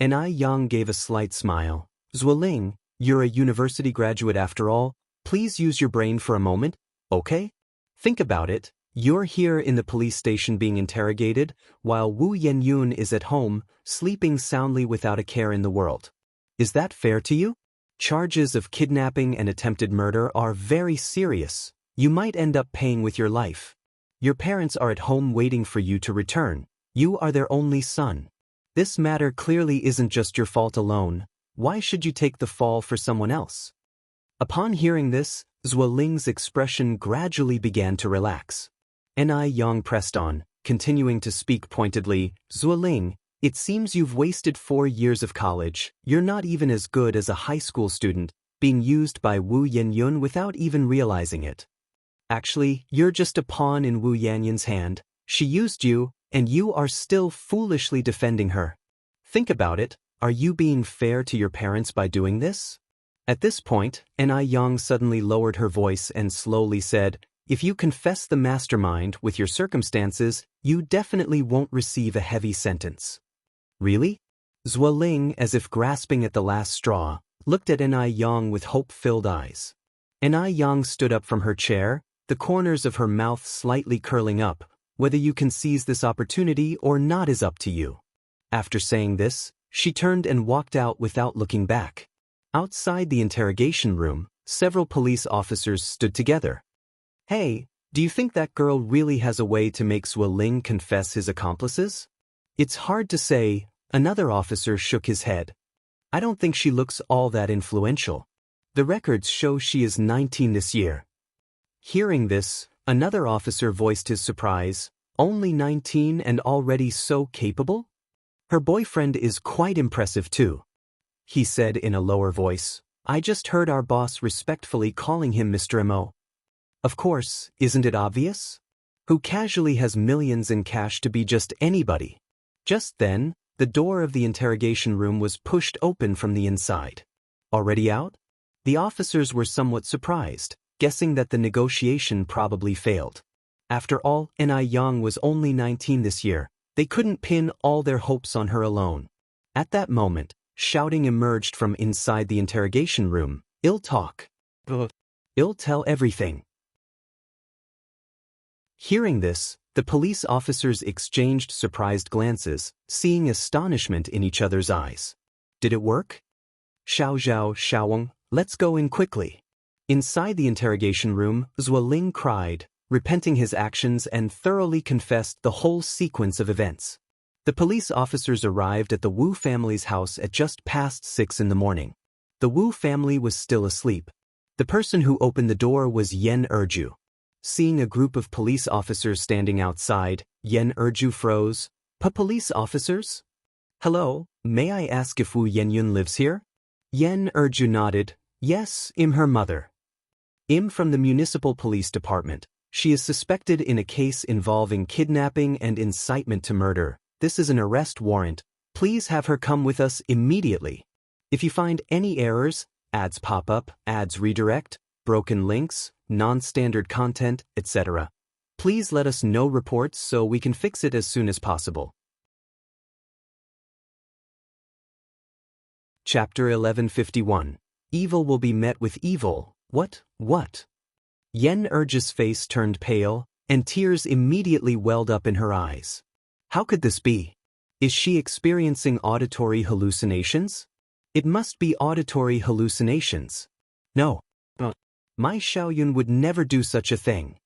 Ni Yang gave a slight smile. Zuoling, you're a university graduate after all. Please use your brain for a moment, okay? Think about it. You're here in the police station being interrogated, while Wu Yenyun is at home, sleeping soundly without a care in the world. Is that fair to you? Charges of kidnapping and attempted murder are very serious. You might end up paying with your life. Your parents are at home waiting for you to return. You are their only son. This matter clearly isn't just your fault alone. Why should you take the fall for someone else? Upon hearing this, Zuoling's expression gradually began to relax. Ni Yang pressed on, continuing to speak pointedly. Zuoling, it seems you've wasted 4 years of college. You're not even as good as a high school student, being used by Wu Yenyun without even realizing it. Actually, you're just a pawn in Wu Yanyun's hand. She used you, and you are still foolishly defending her. Think about it, are you being fair to your parents by doing this? At this point, Ni Yang suddenly lowered her voice and slowly said, if you confess the mastermind with your circumstances, you definitely won't receive a heavy sentence. Really? Zuoling, as if grasping at the last straw, looked at Ni Yang with hope-filled eyes. Ni Yang stood up from her chair, the corners of her mouth slightly curling up. Whether you can seize this opportunity or not is up to you. After saying this, she turned and walked out without looking back. Outside the interrogation room, several police officers stood together. Hey, do you think that girl really has a way to make Zuoling confess his accomplices? It's hard to say. Another officer shook his head. I don't think she looks all that influential. The records show she is 19 this year. Hearing this, another officer voiced his surprise. Only 19 and already so capable? Her boyfriend is quite impressive too. He said in a lower voice. I just heard our boss respectfully calling him Mr. Mo. Of course, isn't it obvious? Who casually has millions in cash to be just anybody? Just then, the door of the interrogation room was pushed open from the inside. Already out? The officers were somewhat surprised, guessing that the negotiation probably failed. After all, Ni Yang was only 19 this year. They couldn't pin all their hopes on her alone. At that moment, shouting emerged from inside the interrogation room. I'll talk. I'll tell everything. Hearing this, the police officers exchanged surprised glances, seeing astonishment in each other's eyes. Did it work? Xiaowang, let's go in quickly. Inside the interrogation room, Zuoling cried, repenting his actions and thoroughly confessed the whole sequence of events. The police officers arrived at the Wu family's house at just past 6 in the morning. The Wu family was still asleep. The person who opened the door was Yen Erju. Seeing a group of police officers standing outside, Yen Erju froze. Police officers? Hello, may I ask if Wu Yenyun lives here? Yen Erju nodded. Yes, I'm her mother. I'm from the municipal police department. She is suspected in a case involving kidnapping and incitement to murder. This is an arrest warrant. Please have her come with us immediately. If you find any errors, ads pop up, ads redirect, broken links, non-standard content, etc., please let us know reports so we can fix it as soon as possible. Chapter 1151. Evil will be met with evil. What? Yen Erju's face turned pale, and tears immediately welled up in her eyes. How could this be? Is she experiencing auditory hallucinations? It must be auditory hallucinations. No. My Xiaoyun would never do such a thing.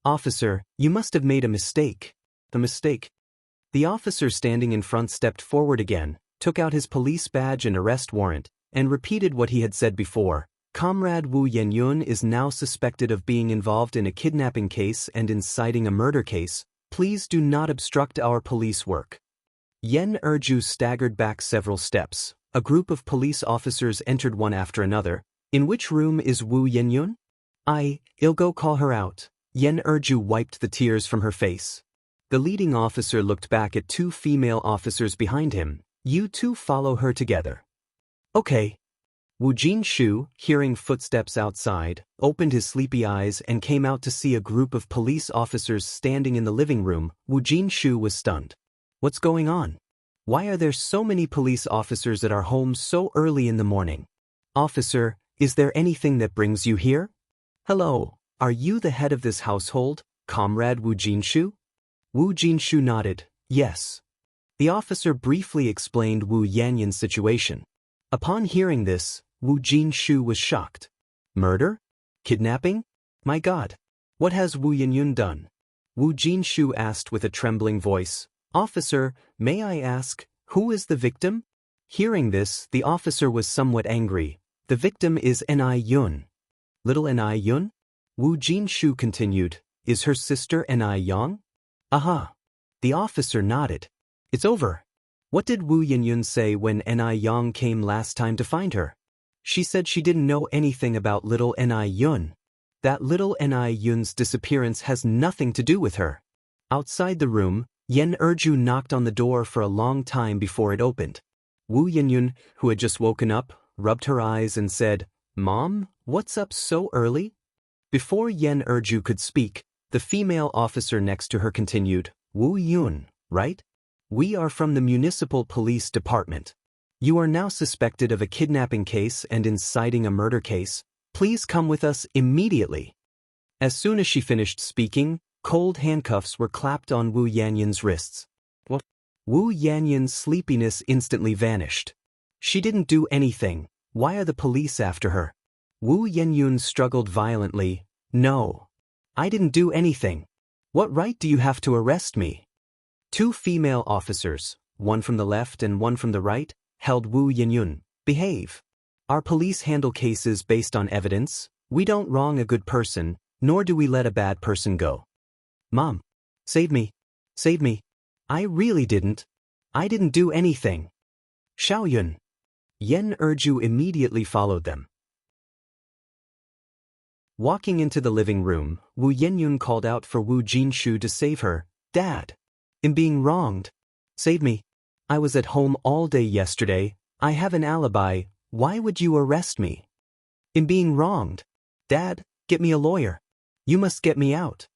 Officer, you must have made a mistake. The mistake? The officer standing in front stepped forward again, took out his police badge and arrest warrant, and repeated what he had said before. Comrade Wu Yenyun is now suspected of being involved in a kidnapping case and inciting a murder case. Please do not obstruct our police work. Yen Erju staggered back several steps. A group of police officers entered one after another. In which room is Wu Yenyun? I'll go call her out. Yen Erju wiped the tears from her face. The leading officer looked back at 2 female officers behind him. You two follow her together. Okay. Wu Jinshu, hearing footsteps outside, opened his sleepy eyes and came out to see a group of police officers standing in the living room. Wu Jinshu was stunned. What's going on? Why are there so many police officers at our home so early in the morning? Officer, is there anything that brings you here? Hello, are you the head of this household, Comrade Wu Jinshu? Wu Jinshu nodded, yes. The officer briefly explained Wu Yanyun's situation. Upon hearing this, Wu Jinshu was shocked. Murder? Kidnapping? My God. What has Wu Yinyun done? Wu Jinshu asked with a trembling voice. Officer, may I ask, who is the victim? Hearing this, the officer was somewhat angry. The victim is Ni Yun. Little Ni Yun? Wu Jinshu continued. Is her sister Ni Yang? Aha. The officer nodded. It's over. What did Wu Yinyun say when Ni Yang came last time to find her? She said she didn't know anything about little Ni Yun. That little Ni Yun's disappearance has nothing to do with her. Outside the room, Yen Erju knocked on the door for a long time before it opened. Wu Yinyun, who had just woken up, rubbed her eyes and said, Mom, what's up so early? Before Yen Erju could speak, the female officer next to her continued, Wu Yun, right? We are from the Municipal Police Department. You are now suspected of a kidnapping case and inciting a murder case. Please come with us immediately. As soon as she finished speaking, cold handcuffs were clapped on Wu Yanyun's wrists. What? Wu Yanyun's sleepiness instantly vanished. She didn't do anything. Why are the police after her? Wu Yanyun struggled violently. No. I didn't do anything. What right do you have to arrest me? Two female officers, one from the left and one from the right, held Wu Yinyun. Behave. Our police handle cases based on evidence. We don't wrong a good person, nor do we let a bad person go. Mom. Save me. Save me. I really didn't. I didn't do anything. Xiaoyun. Yen Erju immediately followed them. Walking into the living room, Wu Yinyun called out for Wu Jinshu to save her. Dad. I'm being wronged. Save me. I was at home all day yesterday. I have an alibi. Why would you arrest me? I'm being wronged. Dad, get me a lawyer. You must get me out.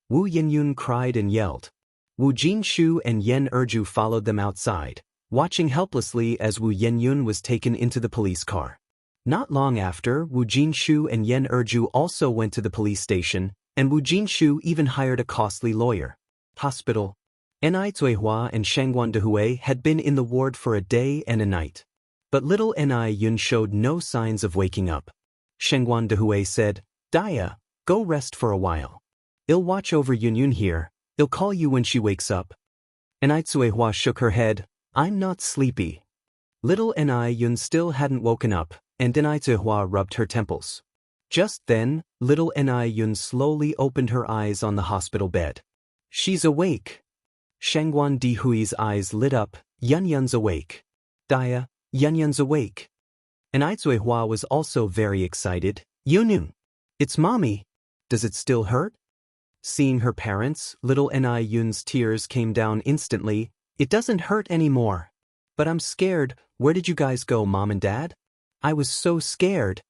Wu Yinyun cried and yelled. Wu Jinshu and Yen Erju followed them outside, watching helplessly as Wu Yinyun was taken into the police car. Not long after, Wu Jinshu and Yen Erju also went to the police station, and Wu Jinshu even hired a costly lawyer. Hospital. Ni Zuihua and Shangguan Dehui had been in the ward for a day and a night. But little Ni Yun showed no signs of waking up. Shangguan Dehui said, Daya, go rest for a while. I'll watch over Yun Yun here. I'll call you when she wakes up. Ni Zuihua shook her head. I'm not sleepy. Little Ni Yun still hadn't woken up, and Ni Zuihua rubbed her temples. Just then, little Ni Yun slowly opened her eyes on the hospital bed. She's awake. Shangguan Dehui's eyes lit up. Yun Yun's awake. Daya, Yun Yun's awake. Ni Zuihua was also very excited. Yun Yun. It's Mommy. Does it still hurt? Seeing her parents, little Ni Yun's tears came down instantly. It doesn't hurt anymore. But I'm scared. Where did you guys go, Mom and Dad? I was so scared.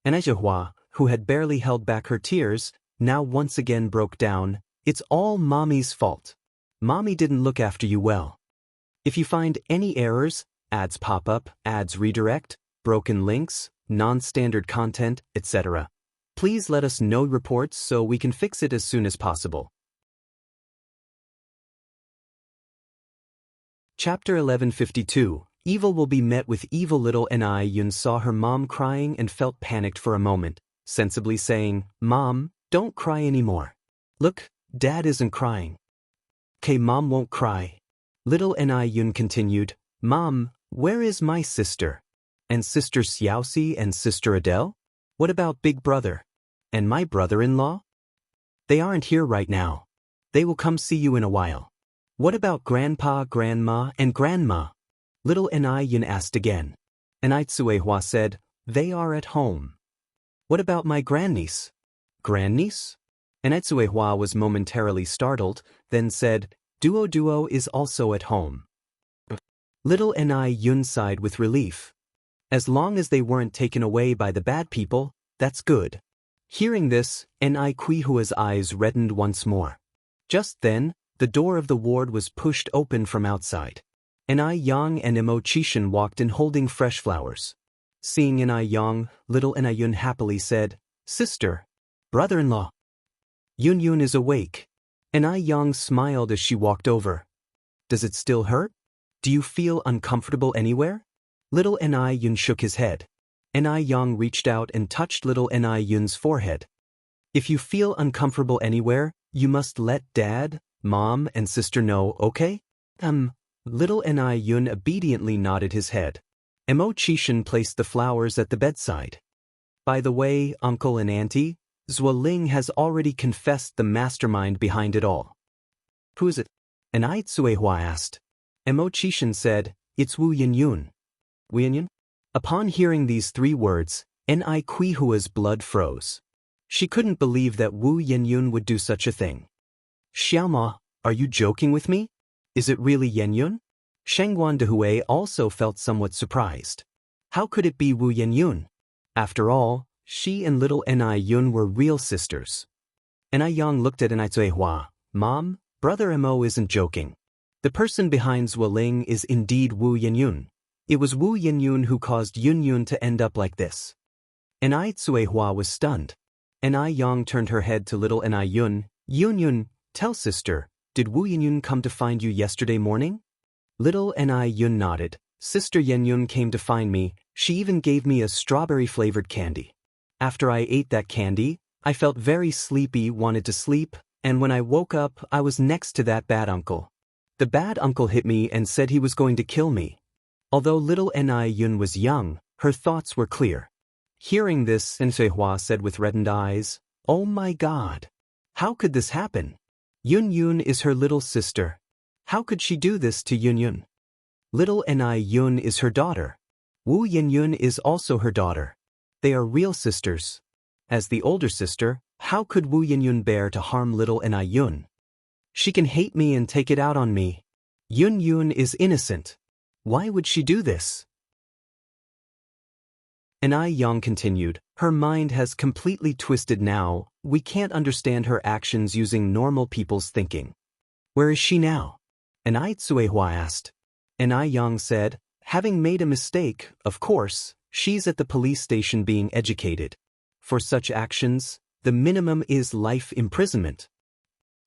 Ni Zuihua, who had barely held back her tears, now once again broke down. It's all Mommy's fault. Mommy didn't look after you well. If you find any errors, ads pop up, ads redirect, broken links, non-standard content, etc., please let us know reports so we can fix it as soon as possible. Chapter 1152. Evil will be met with evil. Little Ni Yun saw her mom crying and felt panicked for a moment, sensibly saying, Mom, don't cry anymore. Look, Dad isn't crying. Okay, Mom won't cry. Little Ni Yun continued, Mom, where is my sister? And Sister Xiaoxi and Sister Adele? What about Big Brother? And my brother-in-law? They aren't here right now. They will come see you in a while. What about Grandpa, Grandma, and Grandma? Little Ni Yun asked again. Ni Zuihua said, They are at home. What about my grandniece? Grandniece? Ni Zuihua was momentarily startled, then said, Duo is also at home. Little Ni Yun sighed with relief. As long as they weren't taken away by the bad people, that's good. Hearing this, Ni Kuihua's eyes reddened once more. Just then, the door of the ward was pushed open from outside. Ni Yang and Imo Chishan walked in holding fresh flowers. Seeing Ni Yang, little Ni Yun happily said, Sister, brother-in-law. Yun Yun is awake. Ni Yang smiled as she walked over. Does it still hurt? Do you feel uncomfortable anywhere? Little Ni Yun shook his head. Ni Yang reached out and touched little Ni Yun's forehead. If you feel uncomfortable anywhere, you must let Dad, Mom, and Sister know, okay? Little Ni Yun obediently nodded his head. Mo Chishan placed the flowers at the bedside. By the way, Uncle and Auntie, Zuoling has already confessed the mastermind behind it all. Who is it? Ni Tsuehua asked. Mo Chishan said, it's Wu Yinyun. Wu Yinyun? Upon hearing these 3 words, Ni Kuihua's blood froze. She couldn't believe that Wu Yinyun would do such a thing. Xiaoma, are you joking with me? Is it really Yinyun? Shengguan Dehui also felt somewhat surprised. How could it be Wu Yinyun? After all, she and little Ni Yun were real sisters. Ni Yang looked at Ni Tsuehua. Mom, Brother Mo isn't joking. The person behind Zuoling is indeed Wu Yinyun. It was Wu Yinyun who caused Yunyun to end up like this. Ni Tsuehua was stunned. Ni Yang turned her head to little Ni Yun. Yunyun, tell sister, did Wu Yinyun come to find you yesterday morning? Little Ni Yun nodded. Sister Yenyun came to find me. She even gave me a strawberry-flavored candy. After I ate that candy, I felt very sleepy, wanted to sleep, and when I woke up, I was next to that bad uncle. The bad uncle hit me and said he was going to kill me. Although little Ni Yun was young, her thoughts were clear. Hearing this, Tsuehua said with reddened eyes, oh my God! How could this happen? Yun Yun is her little sister. How could she do this to Yun Yun? Little Ni Yun is her daughter. Wu Yinyun is also her daughter. They are real sisters. As the older sister, how could Wu Yinyun bear to harm little Ni Yun? She can hate me and take it out on me. Yun Yun is innocent. Why would she do this? Ni Yang continued, her mind has completely twisted now. We can't understand her actions using normal people's thinking. Where is she now? Ni Tsuehua asked. Ni Yang said, having made a mistake, of course, she's at the police station being educated. For such actions, the minimum is life imprisonment.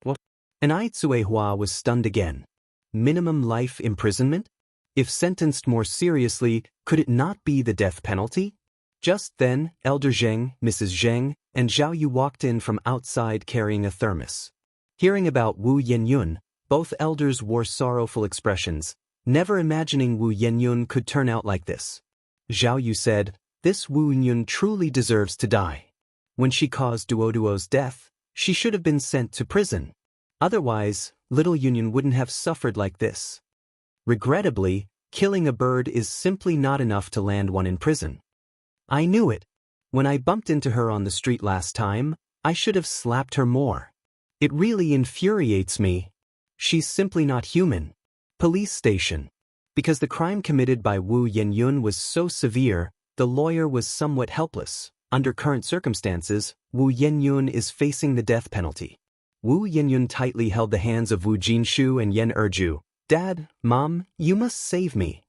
What? Ni Tsuehua was stunned again. Minimum life imprisonment? If sentenced more seriously, could it not be the death penalty? Just then, Elder Zheng, Mrs. Zheng, and Zhao Yu walked in from outside carrying a thermos. Hearing about Wu Yinyun, both elders wore sorrowful expressions, never imagining Wu Yinyun could turn out like this. Zhao Yu said, this Wu Yinyun truly deserves to die. When she caused Duoduo's death, she should have been sent to prison. Otherwise, little Yunyun wouldn't have suffered like this. Regrettably, killing a bird is simply not enough to land one in prison. I knew it. When I bumped into her on the street last time, I should have slapped her more. It really infuriates me. She's simply not human. Police station. Because the crime committed by Wu Yinyun was so severe, the lawyer was somewhat helpless. Under current circumstances, Wu Yinyun is facing the death penalty. Wu Yinyun tightly held the hands of Wu Jinshu and Yen Erju. Dad, Mom, you must save me.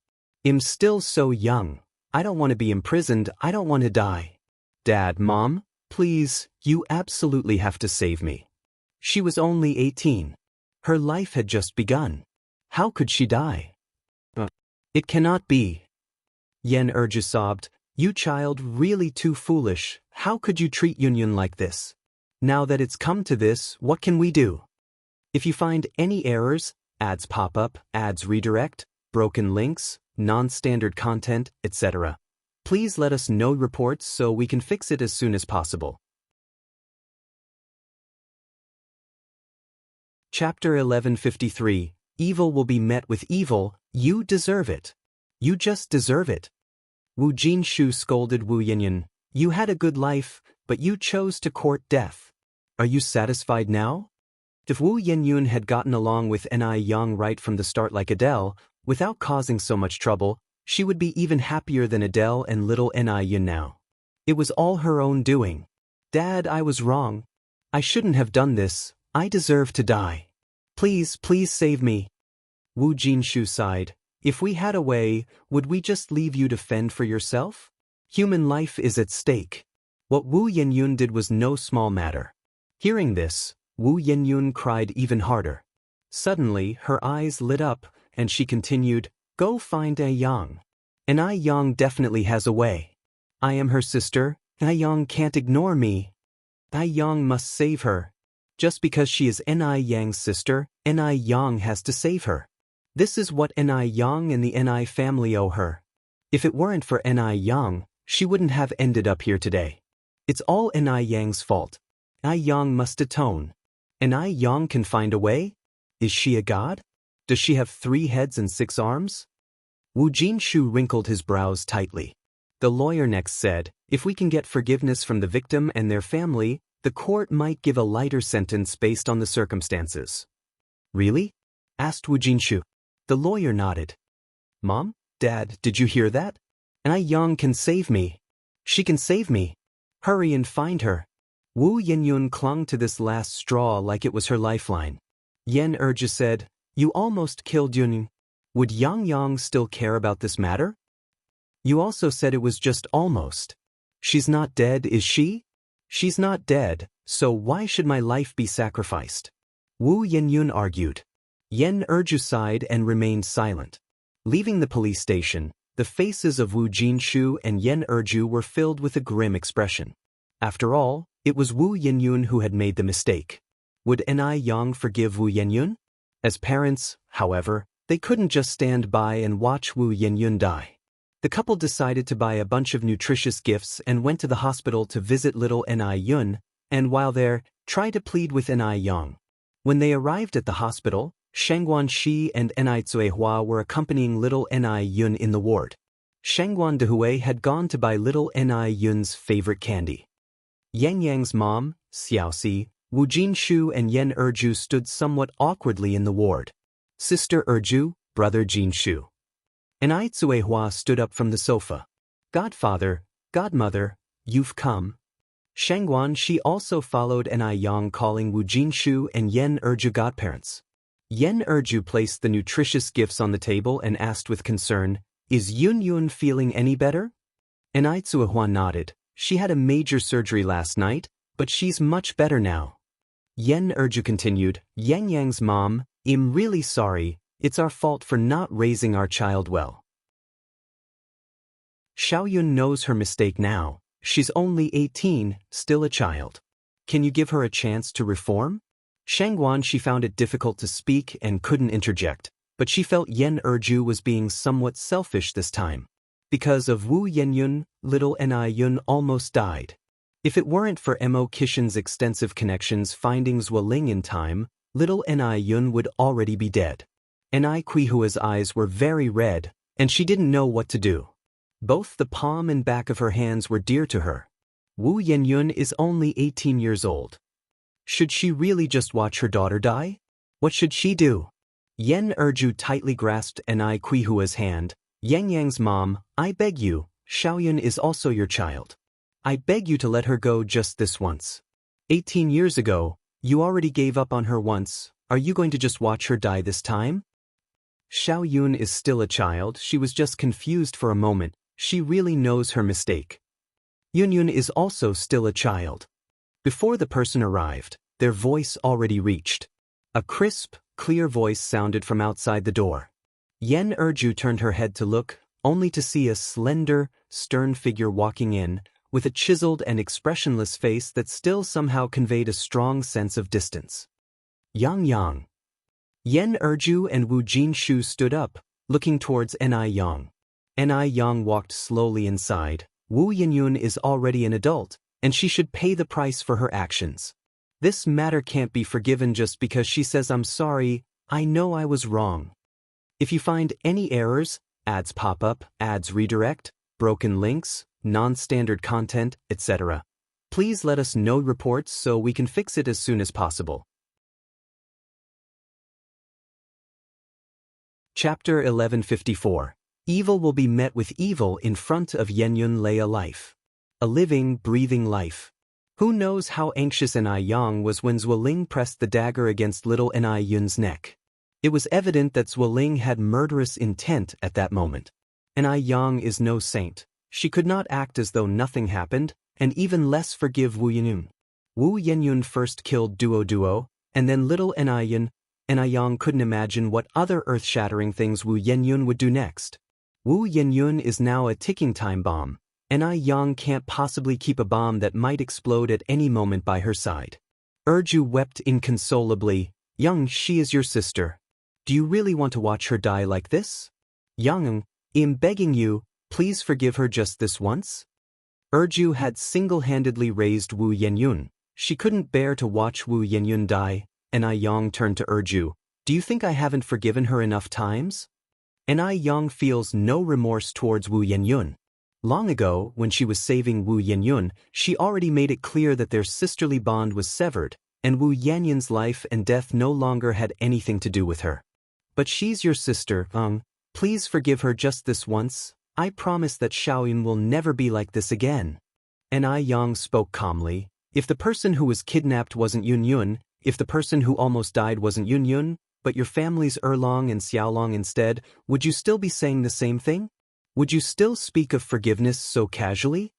I'm still so young. I don't want to be imprisoned. I don't want to die. Dad, Mom, please, you absolutely have to save me. She was only 18. Her life had just begun. How could she die? It cannot be. Yen Erju sobbed. You child, really too foolish. How could you treat Yunyun like this? Now that it's come to this, what can we do? If you find any errors, ads pop up, ads redirect, broken links, non-standard content, etc., please let us know reports so we can fix it as soon as possible. Chapter 1153. Evil will be met with evil. You deserve it. You just deserve it. Wu Jinshu scolded Wu Yinyun. You had a good life, but you chose to court death. Are you satisfied now? If Wu Yinyun had gotten along with Ni Yang right from the start like Adele, without causing so much trouble, she would be even happier than Adele and little Ni Yun now. It was all her own doing. Dad, I was wrong. I shouldn't have done this. I deserve to die. Please, please save me. Wu Jinshu sighed. If we had a way, would we just leave you to fend for yourself? Human life is at stake. What Wu Yinyun did was no small matter. Hearing this, Wu Yinyun cried even harder. Suddenly, her eyes lit up, and she continued, Go find A Yang. And I Yang definitely has a way. I am her sister. Ai Yang can't ignore me. Ai Yang must save her. Just because she is Ni Yang's sister, Ni Yang has to save her. This is what Ni Yang and the Ni family owe her. If it weren't for Ni Yang, she wouldn't have ended up here today. It's all Ni Yang's fault. Ai Yang must atone. Ni Yang can find a way? Is she a god? Does she have 3 heads and 6 arms? Wu Jinshu wrinkled his brows tightly. The lawyer next said, if we can get forgiveness from the victim and their family, the court might give a lighter sentence based on the circumstances. Really? Asked Wu Jinshu. The lawyer nodded. Mom? Dad, did you hear that? Ai Yang can save me. She can save me. Hurry and find her. Wu Yenyun clung to this last straw like it was her lifeline. Yen Erju said, you almost killed Yunyun. Would Yang Yang still care about this matter? You also said it was just almost. She's not dead, is she? She's not dead, so why should my life be sacrificed? Wu Yenyun argued. Yen Erju sighed and remained silent. Leaving the police station, the faces of Wu Jinshu and Yen Erju were filled with a grim expression. After all, it was Wu Yenyun who had made the mistake. Would Ni Yang forgive Wu Yenyun? As parents, however, they couldn't just stand by and watch Wu Yenyun die. The couple decided to buy a bunch of nutritious gifts and went to the hospital to visit little Ni Yun, and while there, try to plead with Ni Yang. When they arrived at the hospital, Shangguan Shi and Ni Zuehua were accompanying little Ni Yun in the ward. Shangguan Dehui had gone to buy little Ni Yun's favorite candy. Yang Yang's mom, Xiaoxi, Wu Jinshu and Yen Erju stood somewhat awkwardly in the ward. Sister Erju, brother Jinshu. Ni Zuehua stood up from the sofa. Godfather, godmother, you've come. Shangguan Shi also followed Ni Yang, calling Wu Jinshu and Yen Erju godparents. Yen Erju placed the nutritious gifts on the table and asked with concern, is Yun Yun feeling any better? Ni Zuehua nodded. She had a major surgery last night, but she's much better now. Yen Erju continued, Yang Yang's mom, I'm really sorry, it's our fault for not raising our child well. Xiaoyun knows her mistake now. She's only 18, still a child. Can you give her a chance to reform? Shangguan She found it difficult to speak and couldn't interject, but she felt Yen Erju was being somewhat selfish this time. Because of Wu Yenyun, little Ni Yun almost died. If it weren't for Mo Kishin's extensive connections finding Zueling in time, little Ni Yun would already be dead. Ni Kuihua's eyes were very red, and she didn't know what to do. Both the palm and back of her hands were dear to her. Wu Yenyun is only 18 years old. Should she really just watch her daughter die? What should she do? Yen Erju tightly grasped Ni Kuihua's hand. Yang Yang's mom, I beg you, Xiaoyun is also your child. I beg you to let her go just this once. 18 years ago, you already gave up on her once. Are you going to just watch her die this time? Xiaoyun is still a child. She was just confused for a moment. She really knows her mistake. Yunyun is also still a child. Before the person arrived, their voice already reached. A crisp, clear voice sounded from outside the door. Yen Erju turned her head to look, only to see a slender, stern figure walking in, with a chiseled and expressionless face that still somehow conveyed a strong sense of distance. Yang Yang. Yen Erju and Wu Jinshu stood up, looking towards Ni Yang. Ni Yang walked slowly inside. Wu Yenyun is already an adult, and she should pay the price for her actions. This matter can't be forgiven just because she says I'm sorry, I know I was wrong. If you find any errors, ads pop up, ads redirect, broken links, non-standard content, etc., please let us know reports so we can fix it as soon as possible. Chapter 1154. Evil will be met with evil in front of Yenyun lay a life. A living, breathing life. Who knows how anxious Ni Yang was when Zueling pressed the dagger against little Ni Yun's neck. It was evident that Zueling had murderous intent at that moment. Ni Yang is no saint. She could not act as though nothing happened, and even less forgive Wu Yenyun. Wu Yenyun first killed Duo, and then little Ni Yun. Ni Yang couldn't imagine what other earth-shattering things Wu Yenyun would do next. Wu Yenyun is now a ticking time bomb, and Yang can't possibly keep a bomb that might explode at any moment by her side. Erju wept inconsolably. Young, she is your sister. Do you really want to watch her die like this? Young, I'm begging you, please forgive her just this once. Erju had single-handedly raised Wu Yenyun. She couldn't bear to watch Wu Yenyun die, and Yang turned to Erju. Do you think I haven't forgiven her enough times? And Yang feels no remorse towards Wu Yenyun. Long ago, when she was saving Wu Yenyun, she already made it clear that their sisterly bond was severed, and Wu Yenyun's life and death no longer had anything to do with her. But she's your sister, please forgive her just this once. I promise that Xiaoyun will never be like this again. And Yang spoke calmly. If the person who was kidnapped wasn't Yunyun, if the person who almost died wasn't Yunyun, but your family's Erlong and Xiaolong instead, would you still be saying the same thing? Would you still speak of forgiveness so casually?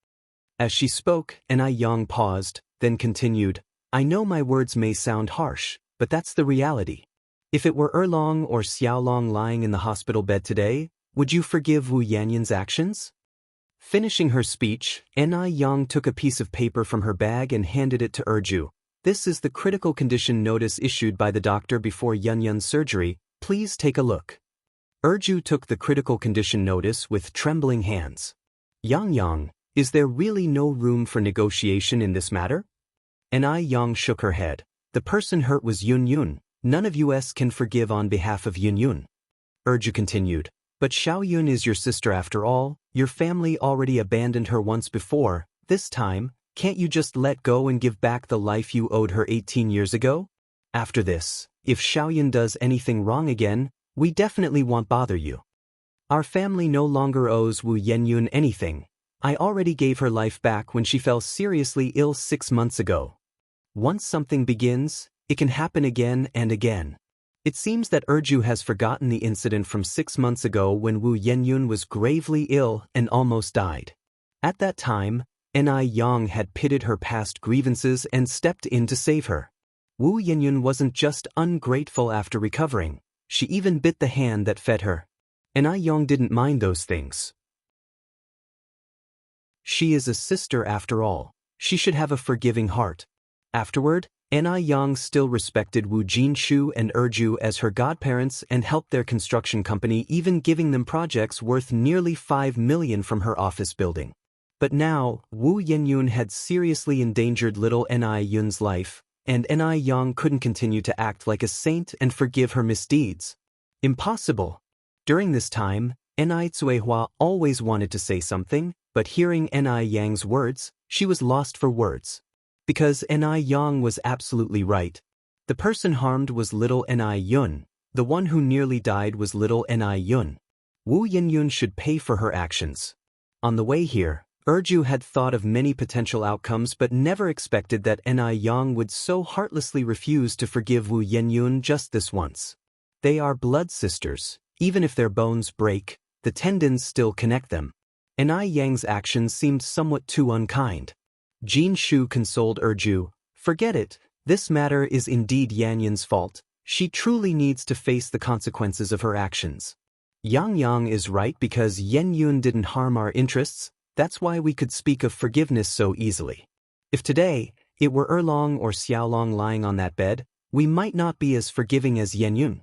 As she spoke, Yang paused, then continued, I know my words may sound harsh, but that's the reality. If it were Erlong or Xiaolong lying in the hospital bed today, would you forgive Wu Yanyun's actions? Finishing her speech, Yang took a piece of paper from her bag and handed it to Erju. This is the critical condition notice issued by the doctor before Yunyun's surgery. Please take a look. Erju took the critical condition notice with trembling hands. Yang, is there really no room for negotiation in this matter? Yang shook her head. The person hurt was Yunyun. None of us can forgive on behalf of Yunyun. Erju continued. But Xiaoyun is your sister after all. Your family already abandoned her once before. This time, can't you just let go and give back the life you owed her 18 years ago? After this, if Xiaoyun does anything wrong again, we definitely won't bother you. Our family no longer owes Wu Yenyun anything. I already gave her life back when she fell seriously ill 6 months ago. Once something begins, it can happen again and again. It seems that Erju has forgotten the incident from 6 months ago when Wu Yenyun was gravely ill and almost died. At that time, Yang had pitted her past grievances and stepped in to save her. Wu Yenyun wasn't just ungrateful after recovering, she even bit the hand that fed her. Yang didn't mind those things. She is a sister after all. She should have a forgiving heart. Afterward, Yang still respected Wu Jinshu and Erju as her godparents and helped their construction company, even giving them projects worth nearly 5 million from her office building. But now, Wu Yenyun had seriously endangered little Yun's life, and Yang couldn't continue to act like a saint and forgive her misdeeds. Impossible. During this time, Cuihua always wanted to say something, but hearing Yang's words, she was lost for words. Because Yang was absolutely right. The person harmed was little Yun. The one who nearly died was little Yun. Wu Yenyun should pay for her actions. On the way here, Erju had thought of many potential outcomes but never expected that Yang would so heartlessly refuse to forgive Wu Yenyun just this once. They are blood sisters. Even if their bones break, the tendons still connect them. Yang's actions seemed somewhat too unkind. Jin Shu consoled Erju. Forget it, this matter is indeed Yanyun's fault. She truly needs to face the consequences of her actions. Yang is right because Yenyun didn't harm our interests, that's why we could speak of forgiveness so easily. If today, it were Erlong or Xiaolong lying on that bed, we might not be as forgiving as Yenyun.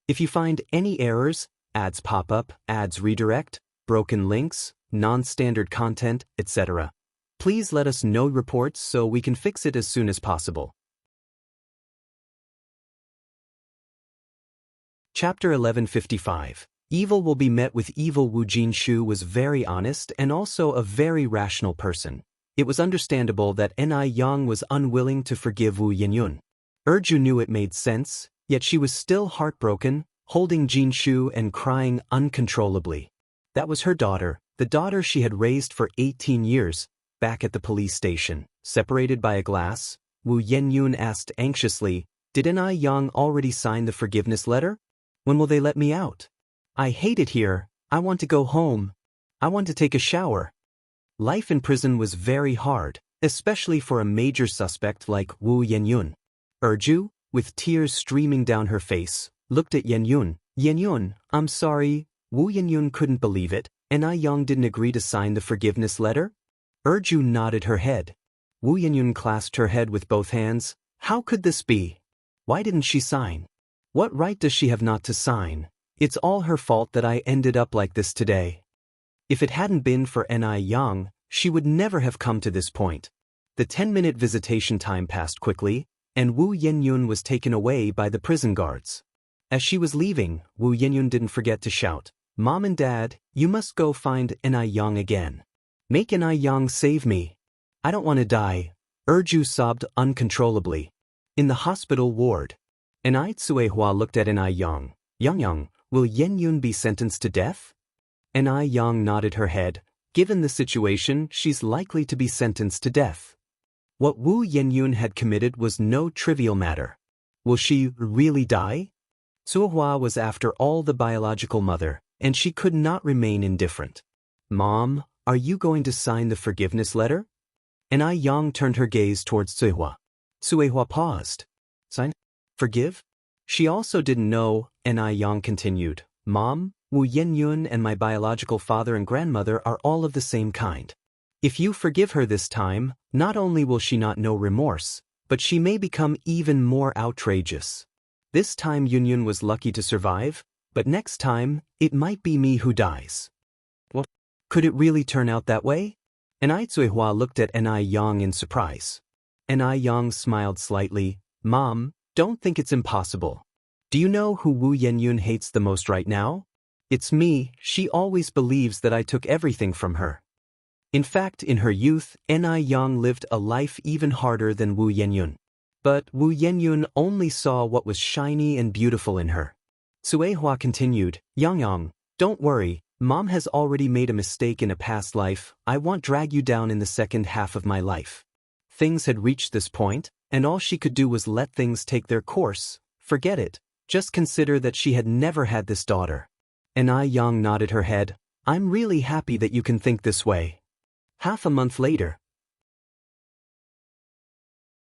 If you find any errors, ads pop up, ads redirect, broken links, non-standard content, etc., please let us know reports so we can fix it as soon as possible. Chapter 1155. Evil will be met with evil. Wu Jinshu was very honest and also a very rational person. It was understandable that Yang was unwilling to forgive Wu Yenyun. Erju knew it made sense, yet she was still heartbroken, holding Jinshu and crying uncontrollably. That was her daughter, the daughter she had raised for 18 years. Back at the police station, separated by a glass, Wu Yenyun asked anxiously, Did Yang already sign the forgiveness letter? When will they let me out? I hate it here. I want to go home. I want to take a shower. Life in prison was very hard, especially for a major suspect like Wu Yenyun. Erju, with tears streaming down her face, looked at Yenyun. Yenyun, I'm sorry. Wu Yenyun couldn't believe it. And I Young didn't agree to sign the forgiveness letter? Erju nodded her head. Wu Yenyun clasped her head with both hands. How could this be? Why didn't she sign? What right does she have not to sign? It's all her fault that I ended up like this today. If it hadn't been for Ni Young, she would never have come to this point. The 10-minute visitation time passed quickly, and Wu Yenyun was taken away by the prison guards. As she was leaving, Wu Yenyun didn't forget to shout, "Mom and Dad, you must go find Ni Young again. Make Ni Young save me. I don't want to die." Erju sobbed uncontrollably. In the hospital ward, Ni Tsuehua looked at Ni Young. "Young, will Yenyun be sentenced to death?" Ni Young nodded her head. Given the situation, she's likely to be sentenced to death. What Wu Yenyun had committed was no trivial matter. Will she really die? Tsuehua was after all the biological mother, and she could not remain indifferent. "Mom, are you going to sign the forgiveness letter?" Ni Young turned her gaze towards Tsuehua. Tsuehua paused. "Sign? Forgive?" She also didn't know. Ni Young continued, "Mom, Wu Yenyun and my biological father and grandmother are all of the same kind. If you forgive her this time, not only will she not know remorse, but she may become even more outrageous. This time Yunyun was lucky to survive, but next time, it might be me who dies." "What? Could it really turn out that way?" Ni Tsuehua looked at Ni Young in surprise. Ni Young smiled slightly. "Mom, don't think it's impossible. Do you know who Wu Yenyun hates the most right now? It's me. She always believes that I took everything from her." In fact, in her youth, Ni Young lived a life even harder than Wu Yenyun. But Wu Yenyun only saw what was shiny and beautiful in her. Tsuehua continued, Yang, don't worry, Mom has already made a mistake in a past life. I won't drag you down in the second half of my life." Things had reached this point, and all she could do was let things take their course. Forget it. Just consider that she had never had this daughter. Ni Young nodded her head. "I'm really happy that you can think this way." Half a month later,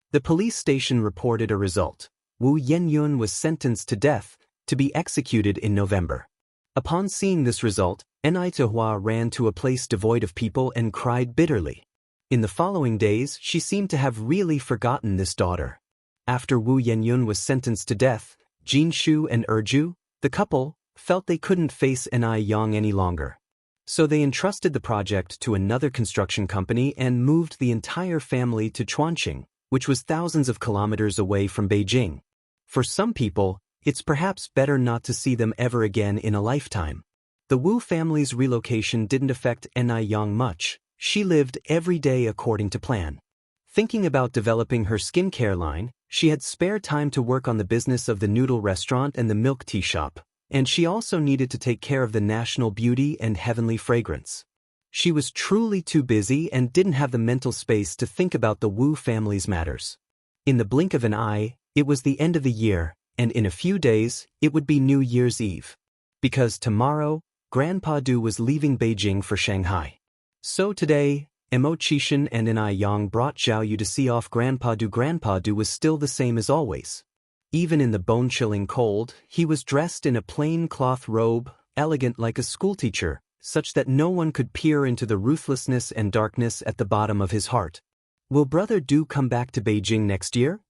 the police station reported a result. Wu Yenyun was sentenced to death, to be executed in November. Upon seeing this result, Ni Tehua ran to a place devoid of people and cried bitterly. In the following days, she seemed to have really forgotten this daughter. After Wu Yenyun was sentenced to death, Jinshu and Erju, the couple, felt they couldn't face Ni Yang any longer. So they entrusted the project to another construction company and moved the entire family to Chuanqing, which was thousands of kilometers away from Beijing. For some people, it's perhaps better not to see them ever again in a lifetime. The Wu family's relocation didn't affect Ni Yang much. She lived every day according to plan. Thinking about developing her skincare line, she had spare time to work on the business of the noodle restaurant and the milk tea shop, and she also needed to take care of the national beauty and heavenly fragrance. She was truly too busy and didn't have the mental space to think about the Wu family's matters. In the blink of an eye, it was the end of the year, and in a few days, it would be New Year's Eve. Because tomorrow, Grandpa Du was leaving Beijing for Shanghai. So today, Mo Chishan and Ni Yang brought Zhao Yu to see off Grandpa Du. Grandpa Du was still the same as always. Even in the bone-chilling cold, he was dressed in a plain cloth robe, elegant like a schoolteacher, such that no one could peer into the ruthlessness and darkness at the bottom of his heart. "Will Brother Du come back to Beijing next year?"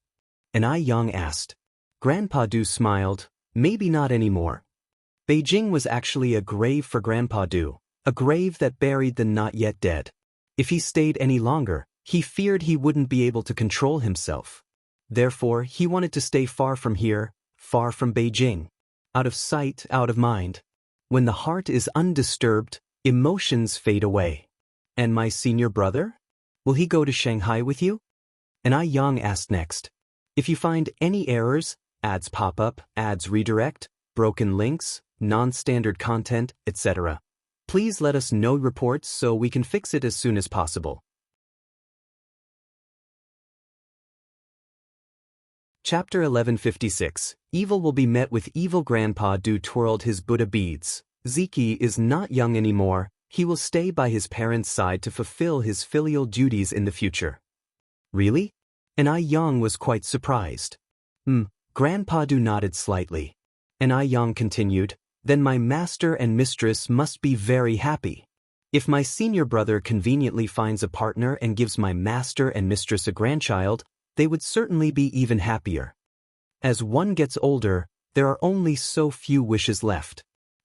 Ni Yang asked. Grandpa Du smiled. "Maybe not anymore." Beijing was actually a grave for Grandpa Du, a grave that buried the not yet dead. If he stayed any longer, he feared he wouldn't be able to control himself. Therefore, he wanted to stay far from here, far from Beijing. Out of sight, out of mind. When the heart is undisturbed, emotions fade away. "And my senior brother? Will he go to Shanghai with you?" Ni Yang asked next. "If you find any errors, ads pop up, ads redirect, broken links, non-standard content, etc., please let us know reports so we can fix it as soon as possible." Chapter 1156. Evil will be met with evil. Grandpa Du twirled his Buddha beads. Ziki is not young anymore. He will stay by his parents' side to fulfill his filial duties in the future. Really? Ni Yang was quite surprised. Grandpa Du nodded slightly. Ni Yang continued, Then my master and mistress must be very happy. If my senior brother conveniently finds a partner and gives my master and mistress a grandchild, they would certainly be even happier. As one gets older, there are only so few wishes left.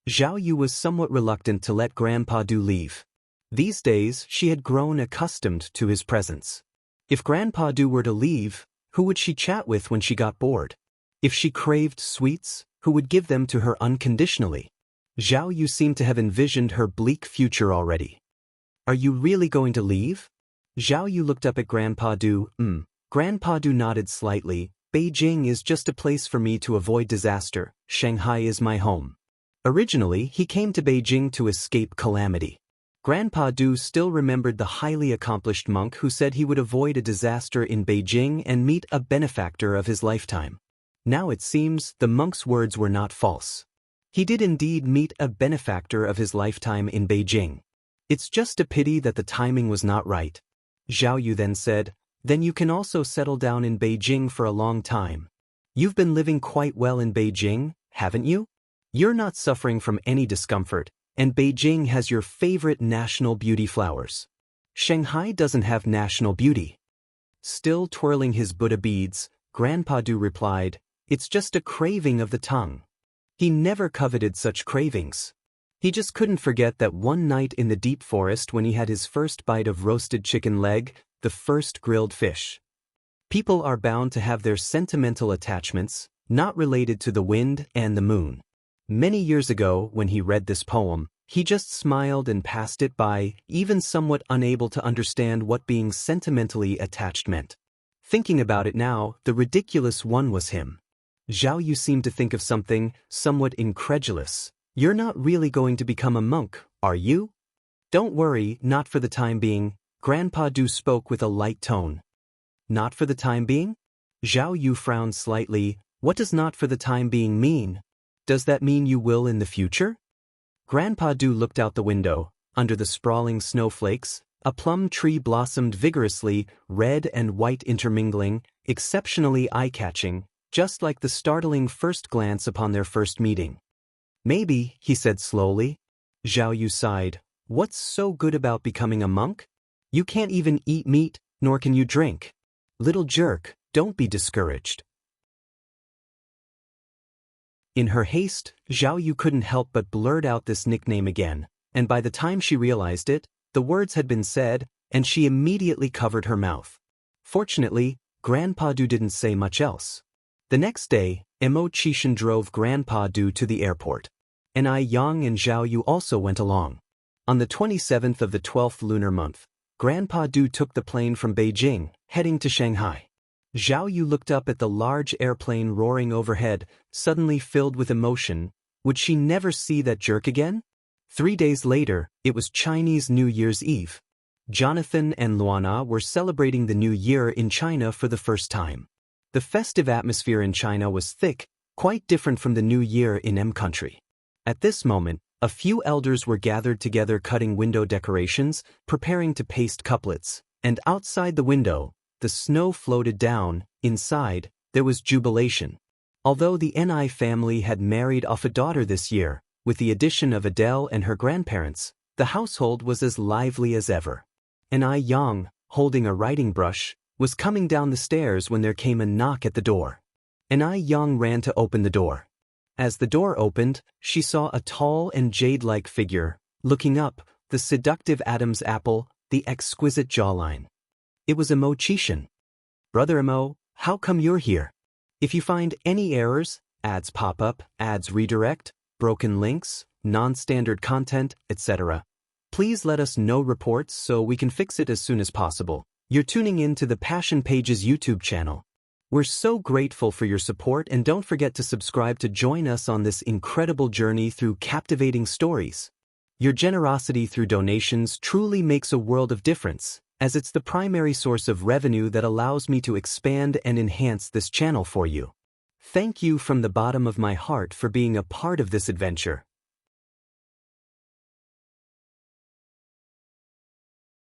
Zhao Yu was somewhat reluctant to let Grandpa Du leave. These days, she had grown accustomed to his presence. If Grandpa Du were to leave, who would she chat with when she got bored? If she craved sweets, who would give them to her unconditionally? Zhao Yu seemed to have envisioned her bleak future already. Are you really going to leave? Zhao Yu looked up at Grandpa Du. Grandpa Du nodded slightly. Beijing is just a place for me to avoid disaster. Shanghai is my home. Originally, he came to Beijing to escape calamity. Grandpa Du still remembered the highly accomplished monk who said he would avoid a disaster in Beijing and meet a benefactor of his lifetime. Now it seems the monk's words were not false. He did indeed meet a benefactor of his lifetime in Beijing. It's just a pity that the timing was not right. Zhao Yu then said, then you can also settle down in Beijing for a long time. You've been living quite well in Beijing, haven't you? You're not suffering from any discomfort, and Beijing has your favorite national beauty flowers. Shanghai doesn't have national beauty. Still twirling his Buddha beads, Grandpa Du replied, it's just a craving of the tongue. He never coveted such cravings. He just couldn't forget that one night in the deep forest when he had his first bite of roasted chicken leg, the first grilled fish. People are bound to have their sentimental attachments, not related to the wind and the moon. Many years ago, when he read this poem, he just smiled and passed it by, even somewhat unable to understand what being sentimentally attached meant. Thinking about it now, the ridiculous one was him. Zhao Yu seemed to think of something, somewhat incredulous. You're not really going to become a monk, are you? Don't worry, not for the time being. Grandpa Du spoke with a light tone. Not for the time being? Zhao Yu frowned slightly. What does not for the time being mean? Does that mean you will in the future? Grandpa Du looked out the window. Under the sprawling snowflakes, a plum tree blossomed vigorously, red and white intermingling, exceptionally eye-catching, just like the startling first glance upon their first meeting. Maybe, he said slowly. Zhao Yu sighed. What's so good about becoming a monk? You can't even eat meat, nor can you drink. Little jerk, don't be discouraged. In her haste, Zhao Yu couldn't help but blurt out this nickname again, and by the time she realized it, the words had been said, and she immediately covered her mouth. Fortunately, Grandpa Du didn't say much else. The next day, Mo Chishan drove Grandpa Du to the airport. Ai Yang and Zhao Yu also went along. On the 27th of the 12th lunar month, Grandpa Du took the plane from Beijing, heading to Shanghai. Zhao Yu looked up at the large airplane roaring overhead, suddenly filled with emotion. Would she never see that jerk again? 3 days later, it was Chinese New Year's Eve. Jonathan and Luana were celebrating the New Year in China for the first time. The festive atmosphere in China was thick, quite different from the New Year in M country. At this moment, a few elders were gathered together cutting window decorations, preparing to paste couplets, and outside the window, the snow floated down. Inside, there was jubilation. Although the Ni family had married off a daughter this year, with the addition of Adele and her grandparents, the household was as lively as ever. Ai Yang, holding a writing brush, was coming down the stairs when there came a knock at the door. Ai Yang ran to open the door. As the door opened, she saw a tall and jade-like figure, looking up, the seductive Adam's apple, the exquisite jawline. It was Mo Chishan. Brother Mo, how come you're here? If you find any errors, ads pop up, ads redirect, broken links, non-standard content, etc., please let us know reports so we can fix it as soon as possible. You're tuning in to the Passion Pages YouTube channel. We're so grateful for your support, and don't forget to subscribe to join us on this incredible journey through captivating stories. Your generosity through donations truly makes a world of difference, as it's the primary source of revenue that allows me to expand and enhance this channel for you. Thank you from the bottom of my heart for being a part of this adventure.